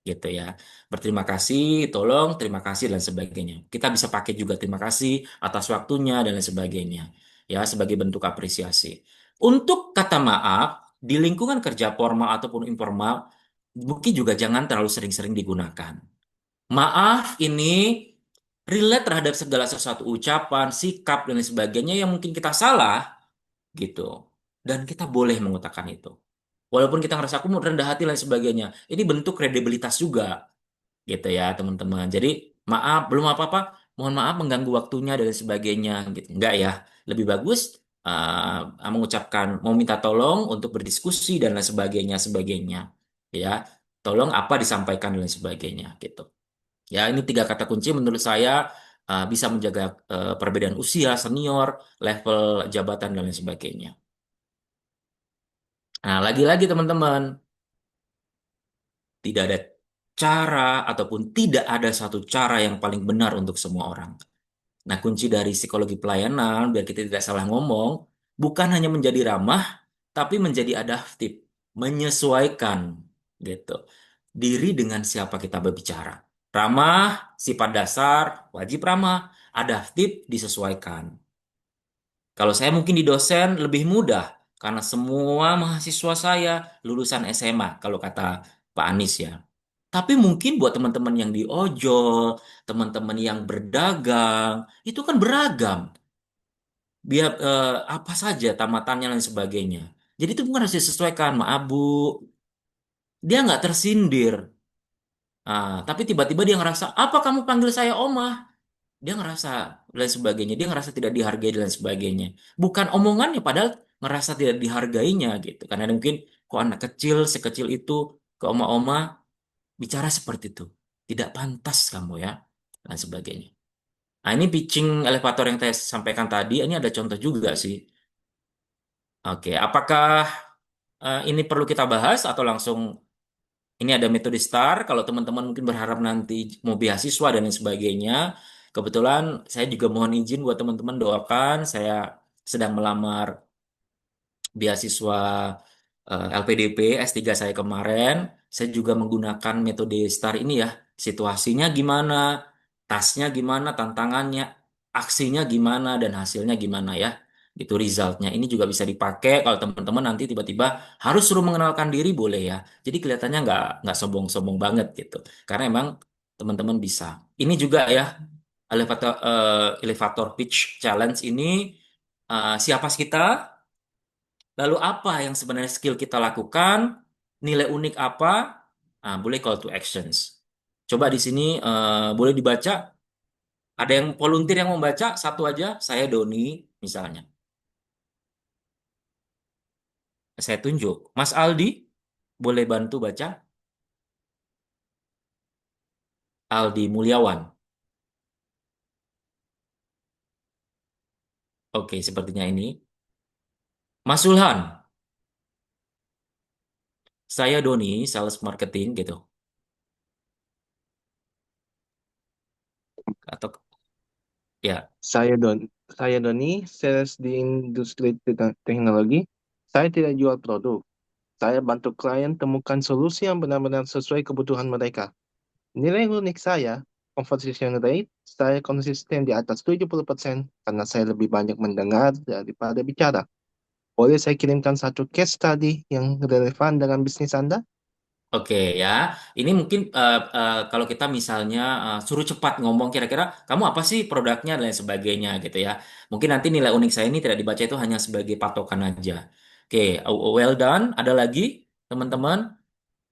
Gitu ya. Berterima kasih, tolong, terima kasih, dan sebagainya. Kita bisa pakai juga terima kasih atas waktunya, dan lain sebagainya. Ya, sebagai bentuk apresiasi. Untuk kata maaf, di lingkungan kerja formal ataupun informal, mungkin juga jangan terlalu sering-sering digunakan. Maaf ini relate terhadap segala sesuatu ucapan, sikap, dan lain sebagainya yang mungkin kita salah gitu. Dan kita boleh mengutarakan itu. Walaupun kita ngerasa aku mau rendah hati dan lain sebagainya. Ini bentuk kredibilitas juga gitu ya teman-teman. Jadi maaf, belum apa-apa. Mohon maaf mengganggu waktunya dan lain sebagainya gitu. Enggak ya. Lebih bagus mengucapkan mau minta tolong untuk berdiskusi dan lain sebagainya. Ya, tolong apa disampaikan dan lain sebagainya gitu. Ya, ini 3 kata kunci menurut saya bisa menjaga perbedaan usia, senior, level jabatan, dan lain sebagainya. Nah, lagi-lagi teman-teman, tidak ada cara ataupun tidak ada satu cara yang paling benar untuk semua orang. Nah, kunci dari psikologi pelayanan, biar kita tidak salah ngomong, bukan hanya menjadi ramah, tapi menjadi adaptif, menyesuaikan gitu. Diri dengan siapa kita berbicara. Ramah, sifat dasar, wajib ramah, adaptif, disesuaikan. Kalau saya mungkin di dosen lebih mudah, karena semua mahasiswa saya lulusan SMA, kalau kata Pak Anies ya. Tapi mungkin buat teman-teman yang di ojol, teman-teman yang berdagang, itu kan beragam. Biar apa saja tamatannya dan sebagainya. Jadi itu bukan harus disesuaikan, maaf Bu. Dia nggak tersindir. Tapi tiba-tiba dia ngerasa, apa kamu panggil saya Omah? Dia ngerasa dan sebagainya. Dia ngerasa tidak dihargai dan sebagainya. Bukan omongannya, padahal ngerasa tidak dihargainya gitu. Karena ada mungkin kok anak kecil sekecil itu ke oma-oma bicara seperti itu. Tidak pantas kamu ya dan sebagainya. Nah, ini pitching elevator yang saya sampaikan tadi, ini ada contoh juga sih. Oke, apakah ini perlu kita bahas atau langsung ini ada metode STAR? Kalau teman-teman mungkin berharap nanti mau beasiswa dan lain sebagainya. Kebetulan saya juga mohon izin buat teman-teman doakan. Saya sedang melamar beasiswa LPDP S3 saya kemarin. Saya juga menggunakan metode STAR ini ya. Situasinya gimana, tasnya gimana, tantangannya, aksinya gimana, dan hasilnya gimana ya. Itu resultnya. Ini juga bisa dipakai kalau teman-teman nanti tiba-tiba harus suruh mengenalkan diri boleh ya. Jadi kelihatannya nggak sombong-sombong banget gitu. Karena emang teman-teman bisa. Ini juga ya elevator pitch challenge ini siapa kita, lalu apa yang sebenarnya skill kita lakukan, nilai unik apa, boleh call to actions. Coba di sini boleh dibaca. Ada yang volunteer yang mau baca satu aja, saya Doni misalnya. Saya tunjuk. Mas Aldi, boleh bantu baca? Aldi Mulyawan. Oke, sepertinya ini. Mas Sulhan, saya Doni, sales marketing gitu. Atau ya, Saya saya Doni, sales di industri teknologi. Saya tidak jual produk. Saya bantu klien temukan solusi yang benar-benar sesuai kebutuhan mereka. Nilai unik saya, conversation rate, saya konsisten di atas 70% karena saya lebih banyak mendengar daripada bicara. Boleh saya kirimkan satu case study yang relevan dengan bisnis Anda? Oke ya, ini mungkin kalau kita misalnya suruh cepat ngomong kira-kira kamu apa sih produknya dan lain sebagainya gitu ya. Mungkin nanti nilai unik saya ini tidak dibaca itu hanya sebagai patokan aja. Oke, well done. Ada lagi teman-teman?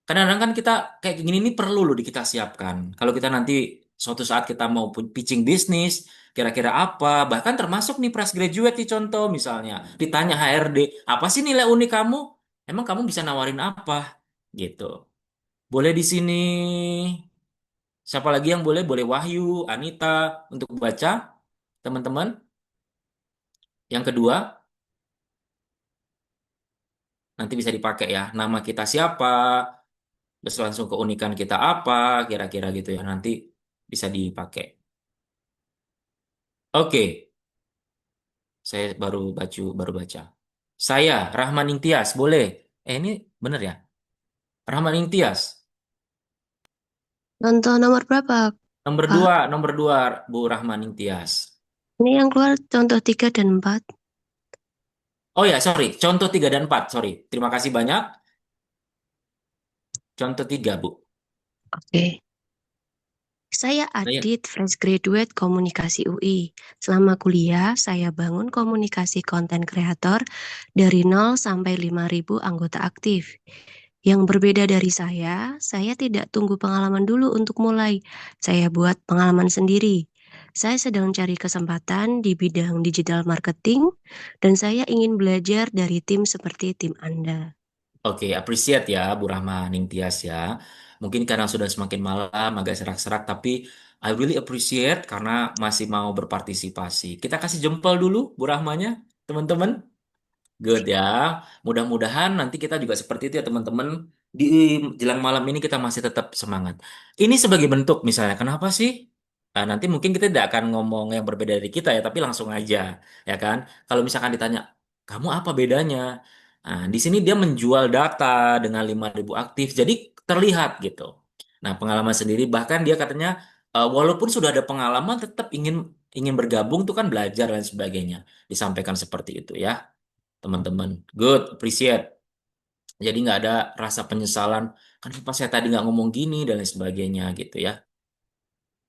Kadang-kadang kan kita kayak gini ini perlu loh kita siapkan. Kalau kita nanti suatu saat kita mau pitching bisnis, kira-kira apa? Bahkan termasuk nih fresh graduate nih contoh misalnya, ditanya HRD, apa sih nilai unik kamu? Emang kamu bisa nawarin apa? Gitu. Boleh di sini siapa lagi yang boleh? Boleh Wahyu, Anita untuk baca, teman-teman. Yang kedua, nanti bisa dipakai ya. Nama kita siapa? Terus langsung keunikan kita apa? Kira-kira gitu ya. Nanti bisa dipakai. Oke, saya baru baca. Saya Rahman Ingtias, boleh? Ini bener ya? Rahman Ingtias. Contoh nomor berapa, Pak? Nomor dua, Bu Rahman Ingtias. Ini yang keluar contoh 3 dan 4. Oh ya, sorry. Contoh 3 dan 4. Sorry. Terima kasih banyak. Contoh 3, Bu. Oke. Saya Saya, Adit, fresh graduate komunikasi UI. Selama kuliah, saya bangun komunikasi konten kreator dari 0 sampai 5.000 anggota aktif. Yang berbeda dari saya tidak tunggu pengalaman dulu untuk mulai. Saya buat pengalaman sendiri. Saya sedang cari kesempatan di bidang digital marketing, dan saya ingin belajar dari tim seperti tim Anda. Oke, appreciate ya Bu Rahman Ningtyas ya. Mungkin karena sudah semakin malam, agak serak-serak, tapi I really appreciate karena masih mau berpartisipasi. Kita kasih jempol dulu Bu Rahmanya, teman-teman. Good ya. Mudah-mudahan nanti kita juga seperti itu ya teman-teman. Di jelang malam ini kita masih tetap semangat. Ini sebagai bentuk misalnya, kenapa sih? Nanti mungkin kita tidak akan ngomong yang berbeda dari kita ya, tapi langsung aja, ya kan? Kalau misalkan ditanya, kamu apa bedanya? Di sini dia menjual data dengan 5.000 aktif, jadi terlihat gitu. Nah, pengalaman sendiri bahkan dia katanya walaupun sudah ada pengalaman tetap ingin ingin bergabung tuh kan belajar dan sebagainya. Disampaikan seperti itu ya teman-teman. Good, appreciate. Jadi nggak ada rasa penyesalan. Kenapa saya tadi nggak ngomong gini dan lain sebagainya gitu ya.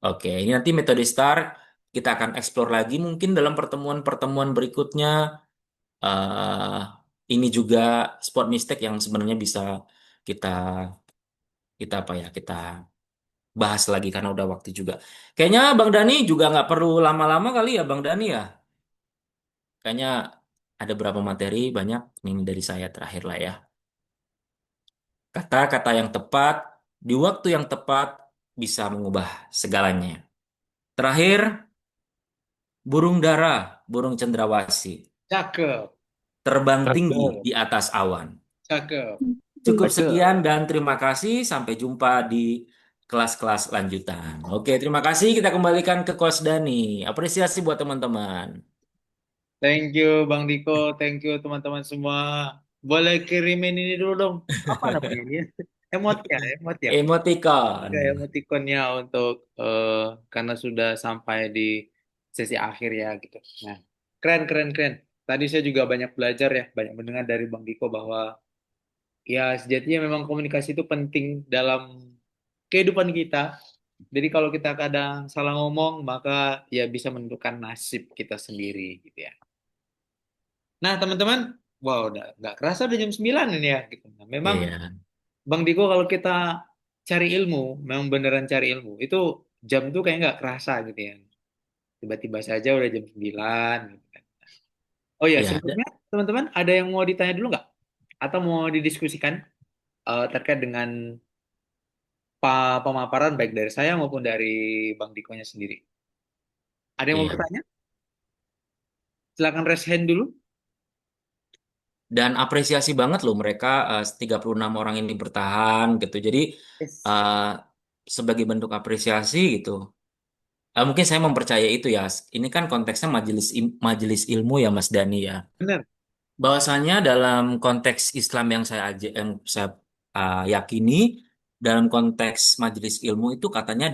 Oke, ini nanti metode STAR kita akan explore lagi mungkin dalam pertemuan-pertemuan berikutnya. eh ini juga spot mistake yang sebenarnya bisa kita kita apa ya kita bahas lagi karena udah waktu juga. Kayaknya Bang Dani juga nggak perlu lama-lama kali ya Bang Dani ya. Kayaknya ada berapa materi banyak ini dari saya terakhir lah ya. Kata-kata yang tepat di waktu yang tepat bisa mengubah segalanya. Terakhir, burung dara, burung cendrawasih, Cakep, terbang tinggi Oke. di atas awan. cakep. Cukup Oke. sekian dan terima kasih. Sampai jumpa di kelas-kelas lanjutan. Oke, terima kasih. Kita kembalikan ke Coach Dani. Apresiasi buat teman-teman. Thank you Bang Diko, thank you teman-teman semua. Boleh kirimin ini dulu dong. Apa namanya ini? Emot ya, emot ya. Emoticon. Kayak emoticonnya untuk karena sudah sampai di sesi akhir ya gitu. Nah, keren keren keren. Tadi saya juga banyak belajar ya, banyak mendengar dari Bang Diko bahwa ya sejatinya memang komunikasi itu penting dalam kehidupan kita. Jadi kalau kita kadang salah ngomong, maka ya bisa menentukan nasib kita sendiri gitu ya. Nah, teman-teman, wow, udah nggak kerasa udah jam 9 ini ya gitu. Nah, memang Iya, Bang Diko kalau kita cari ilmu, memang beneran cari ilmu, itu jam tuh kayak nggak kerasa gitu ya. Tiba-tiba saja udah jam 9 gitu kan. Oh ya, iya. sebelumnya teman-teman ada yang mau ditanya dulu nggak? Atau mau didiskusikan terkait dengan pemaparan baik dari saya maupun dari Bang Dikonya sendiri. Ada yang mau Iya. bertanya? Silakan raise hand dulu. Dan apresiasi banget loh mereka 36 orang ini bertahan gitu. Jadi Yes. eh, sebagai bentuk apresiasi gitu. Mungkin saya mempercayai itu ya. Ini kan konteksnya majelis ilmu ya Mas Dani ya. Benar. bahwasanya dalam konteks Islam yang saya yakini, dalam konteks majelis ilmu itu katanya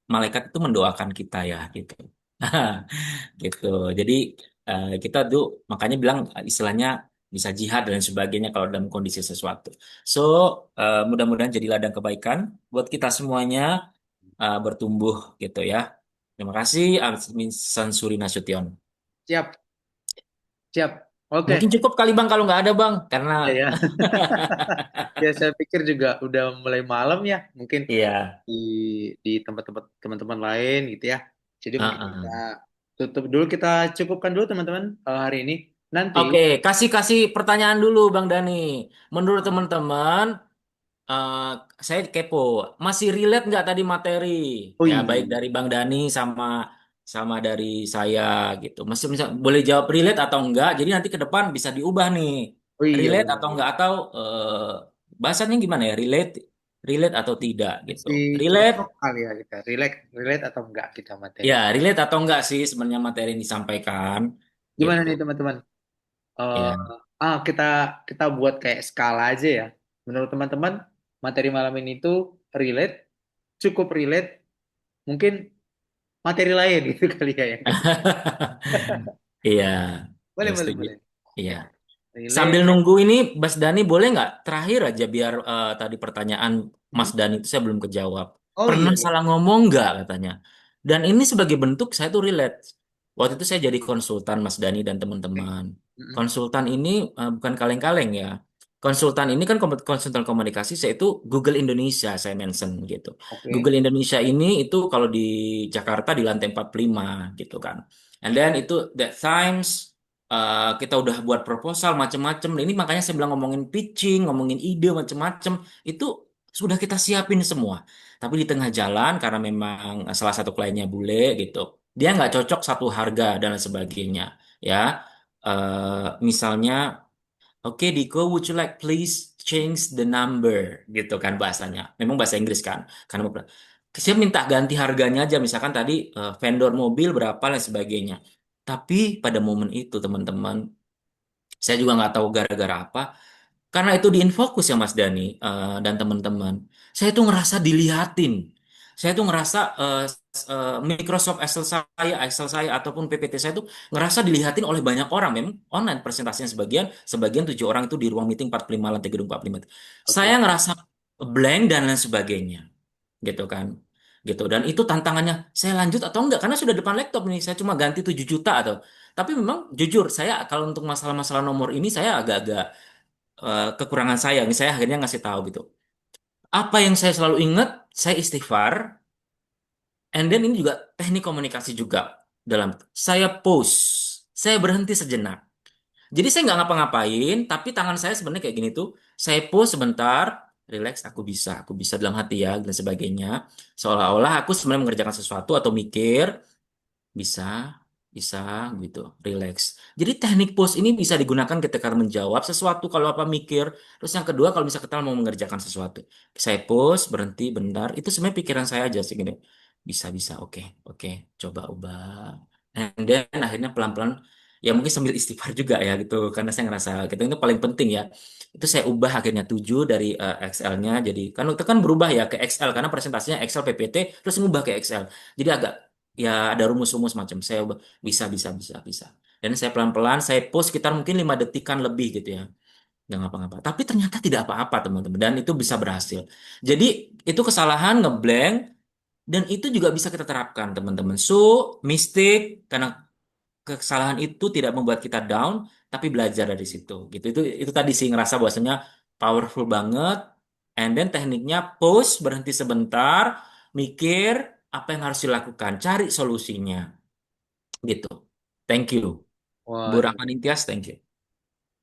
malaikat itu mendoakan kita ya gitu. Gitu. Jadi kita tuh makanya bilang istilahnya bisa jihad dan sebagainya kalau dalam kondisi sesuatu. So, mudah-mudahan jadi ladang kebaikan buat kita semuanya bertumbuh gitu ya. Terima kasih, Admin Sansuri Nasution. Siap, siap. Oke. Mungkin cukup kali Bang kalau nggak ada Bang, karena Ya, ya. Ya, saya pikir juga udah mulai malam ya. Mungkin iya. di tempat-tempat teman-teman lain gitu ya. Jadi mungkin kita Heeh. tutup dulu, kita cukupkan dulu teman-teman hari ini. Nanti, Oke, kasih pertanyaan dulu Bang Dani. Menurut teman-teman, eh, saya kepo, masih relate nggak tadi materi? oh Ya, baik iya, dari Bang Dani sama sama dari saya gitu. Masih bisa boleh jawab relate atau enggak? Jadi nanti ke depan bisa diubah nih. oh iya Relate benar. atau enggak atau bahasanya gimana ya? Relate, relate atau tidak gitu. Masih Relate, cocok kali ya kita. Relate, relate atau enggak kita materi. ya relate atau enggak sih sebenarnya materi yang disampaikan Gimana gitu. nih teman-teman? Eh, Ya. kita kita buat kayak skala aja ya. Menurut teman-teman, materi malam ini tuh relate, cukup relate, mungkin materi lain gitu kali ya yang kedua. Iya, Boleh, ya boleh, setuju. boleh. Iya. Ya, Sambil relate. nunggu ini, Mas Dani boleh nggak terakhir aja biar tadi pertanyaan Mas Hmm? Dani itu saya belum kejawab. Oh Pernah iya, boleh. salah ngomong nggak katanya? Dan ini sebagai bentuk saya tuh relate. Waktu itu saya jadi konsultan Mas Dani dan Oke. teman-teman. Mm-mm. Konsultan ini bukan kaleng-kaleng ya. Konsultan ini kan konsultan komunikasi, saya itu Google Indonesia saya mention gitu. Oke. Google Indonesia ini itu kalau di Jakarta di lantai 45 gitu kan. And then itu that times kita udah buat proposal macem-macem. Nah, ini makanya saya bilang ngomongin pitching, ngomongin ide macem-macem itu sudah kita siapin semua. Tapi di tengah jalan karena memang salah satu kliennya bule gitu, dia nggak cocok satu harga dan lain sebagainya. Ya, misalnya, oke Diko, would you like please change the number gitu kan bahasanya. Memang bahasa Inggris kan. Karena saya minta ganti harganya aja. Misalkan tadi vendor mobil berapa dan sebagainya. Tapi pada momen itu teman-teman, saya juga nggak tahu gara-gara apa. Karena itu di Infocus ya Mas Dani dan teman-teman. Saya tuh ngerasa dilihatin. Saya tuh ngerasa Microsoft Excel saya ataupun PPT saya tuh ngerasa dilihatin oleh banyak orang. Memang online presentasinya sebagian, sebagian 7 orang itu di ruang meeting 45 lantai gedung 45. Saya Oke. ngerasa blank dan lain sebagainya, gitu kan. Gitu dan itu tantangannya saya lanjut atau enggak karena sudah depan laptop nih saya cuma ganti 7 juta atau tapi memang jujur saya kalau untuk masalah-masalah nomor ini saya agak-agak kekurangan saya. Ini saya akhirnya ngasih tahu gitu. Apa yang saya selalu ingat, saya istighfar, and then ini juga teknik komunikasi juga dalam. Saya pause, saya berhenti sejenak. Jadi saya nggak ngapa-ngapain, tapi tangan saya sebenarnya kayak gini tuh. Saya pause sebentar, relax, aku bisa dalam hati ya, dan sebagainya. Seolah-olah aku sebenarnya mengerjakan sesuatu atau mikir, bisa, bisa gitu, relax. Jadi teknik pause ini bisa digunakan ketika menjawab sesuatu kalau apa mikir. Terus yang kedua kalau misalnya kita mau mengerjakan sesuatu. Saya pause, berhenti, bentar. Itu sebenarnya pikiran saya aja sih gini. Bisa, bisa, oke, oke, coba ubah. And then akhirnya pelan-pelan, ya mungkin sambil istighfar juga ya gitu. Karena saya ngerasa gitu, itu paling penting ya. Itu saya ubah akhirnya 7 dari Excel-nya. Jadi kan itu kan berubah ya ke Excel. Karena presentasinya Excel PPT, terus ngubah ke Excel. Jadi agak ya ada rumus-rumus macam saya bisa dan saya pelan-pelan saya post sekitar mungkin 5 detikan lebih gitu ya nggak ngapa-ngapa tapi ternyata tidak apa-apa teman-teman dan itu bisa berhasil jadi itu kesalahan ngeblank dan itu juga bisa kita terapkan teman-teman so mistake karena kesalahan itu tidak membuat kita down tapi belajar dari situ gitu itu tadi sih ngerasa bahwasanya powerful banget and then tekniknya pause berhenti sebentar mikir apa yang harus dilakukan cari solusinya gitu. Thank you. Bu Waduh, Rahman Intias, thank you.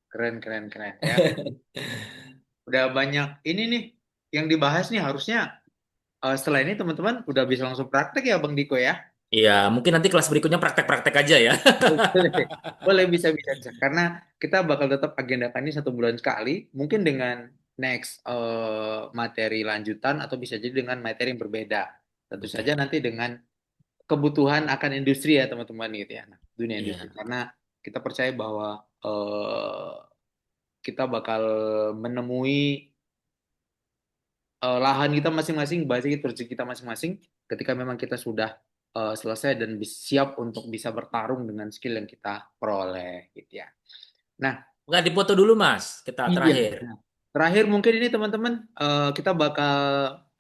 keren, keren, keren ya. Udah banyak ini nih yang dibahas nih, harusnya setelah ini teman-teman udah bisa langsung praktek ya Bang Diko ya. Iya, mungkin nanti kelas berikutnya praktek-praktek aja ya. Boleh, boleh, bisa, bisa, bisa. Karena kita bakal tetap agendakan ini 1 bulan sekali, mungkin dengan next materi lanjutan atau bisa jadi dengan materi yang berbeda. Tentu Oke, saja nanti dengan kebutuhan akan industri ya teman-teman gitu ya, nah, dunia industri. iya. Karena kita percaya bahwa eh, kita bakal menemui lahan kita masing-masing, budget rezeki kita masing-masing ketika memang kita sudah selesai dan siap untuk bisa bertarung dengan skill yang kita peroleh gitu ya. Nah, Nggak dipoto dulu Mas, kita iya. terakhir. Nah, terakhir mungkin ini teman-teman kita bakal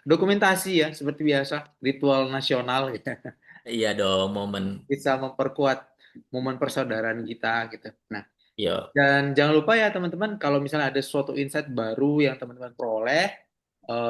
dokumentasi ya seperti biasa ritual nasional gitu. Iya dong, momen. Bisa memperkuat momen persaudaraan kita gitu. Nah, Yo, dan jangan lupa ya teman-teman, kalau misalnya ada suatu insight baru yang teman-teman peroleh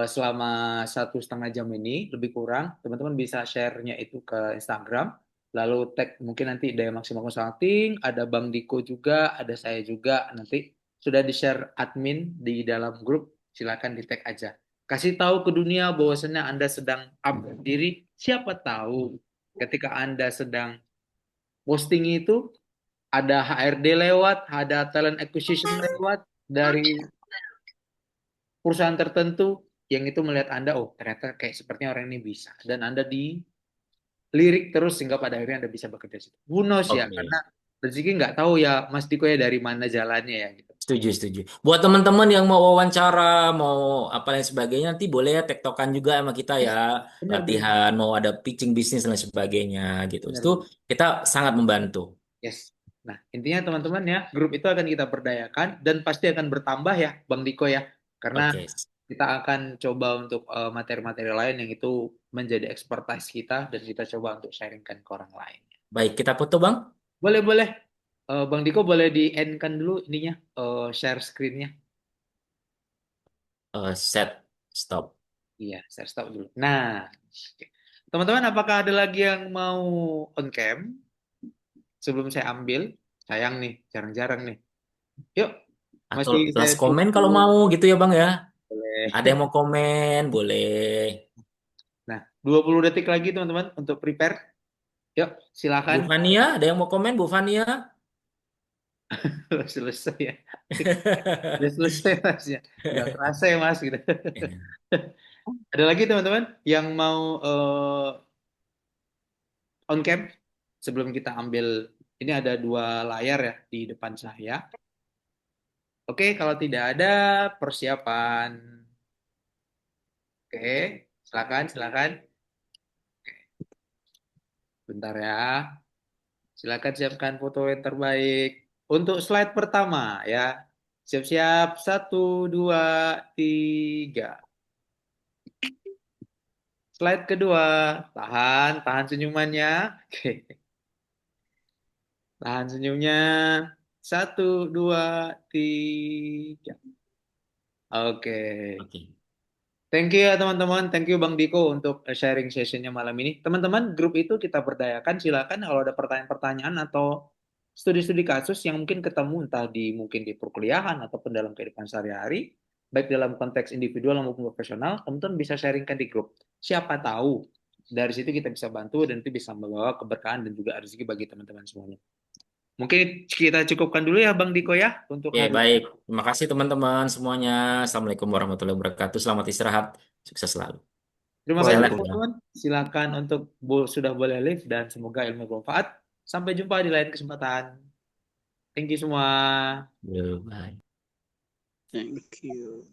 selama 1,5 jam ini, lebih kurang, teman-teman bisa share-nya itu ke Instagram, lalu tag mungkin nanti Daya Maksimal Consulting, ada Bang Diko juga, ada saya juga, nanti sudah di-share admin di dalam grup, silakan di-tag aja. Kasih tahu ke dunia bahwasannya Anda sedang upgrade diri, siapa tahu ketika Anda sedang posting itu, ada HRD lewat, ada talent acquisition lewat dari perusahaan tertentu yang itu melihat Anda, oh ternyata kayak sepertinya orang ini bisa. Dan Anda dilirik terus sehingga pada akhirnya Anda bisa bekerja situ. Who knows ya, oke. karena rezeki nggak tahu ya Mas Diko ya dari mana jalannya ya gitu. Setuju, setuju. Buat teman-teman yang mau wawancara, mau apa lain sebagainya, nanti boleh ya tektokan juga sama kita ya. Yes, benar-benar. Latihan, mau ada pitching bisnis dan lain sebagainya gitu. Itu Benar-benar. kita sangat membantu. Yes. Nah, intinya teman-teman ya, grup itu akan kita berdayakan dan pasti akan bertambah ya, Bang Diko ya. Karena Oke. kita akan coba untuk materi-materi lain yang itu menjadi expertise kita dan kita coba untuk sharingkan ke orang lain. Baik, kita foto, Bang. Boleh, boleh. Bang Diko boleh di-end-kan dulu ininya, share screen-nya. Set, stop. Iya, share stop dulu. Nah, oke. Teman-teman, apakah ada lagi yang mau on cam sebelum saya ambil? Sayang nih, jarang-jarang nih. Yuk, Atau masih saya last comment kalau tunggu. mau gitu ya, Bang ya. Ada Boleh. yang mau komen, boleh. Nah, 20 detik lagi teman-teman untuk prepare. Yuk, Bu silakan. Fania, ada yang mau komen, Bu Fania? Selesai ya. Udah selesai mas ya. Nggak kerasa ya mas gitu. Ada lagi teman-teman yang mau on cam sebelum kita ambil, ini ada 2 layar ya di depan saya. Oke, kalau tidak ada persiapan. Oke, silakan, silakan. Bentar ya. Silakan siapkan foto yang terbaik. Untuk slide pertama ya. Siap-siap. 1, 2, 3. Slide kedua. Tahan, tahan senyumannya. Oke, tahan senyumnya. 1, 2, 3. Oke. Oke. Thank you ya teman-teman, thank you Bang Diko untuk sharing sessionnya malam ini. Teman-teman, grup itu kita berdayakan, silakan kalau ada pertanyaan-pertanyaan atau studi-studi kasus yang mungkin ketemu entah di mungkin di perkuliahan ataupun dalam kehidupan sehari-hari, baik dalam konteks individual maupun profesional, teman-teman bisa sharingkan di grup. Siapa tahu dari situ kita bisa bantu dan itu bisa membawa keberkahan dan juga rezeki bagi teman-teman semuanya. Mungkin kita cukupkan dulu ya Bang Diko ya untuk Oke, hari baik. ini. Terima kasih teman-teman semuanya. Assalamualaikum warahmatullahi wabarakatuh. Selamat istirahat. Sukses selalu. Terima Saya kasih live ya. teman-teman. Silakan untuk sudah boleh live dan semoga ilmu bermanfaat. Sampai jumpa di lain kesempatan. Thank you semua. Yo, bye. Thank you.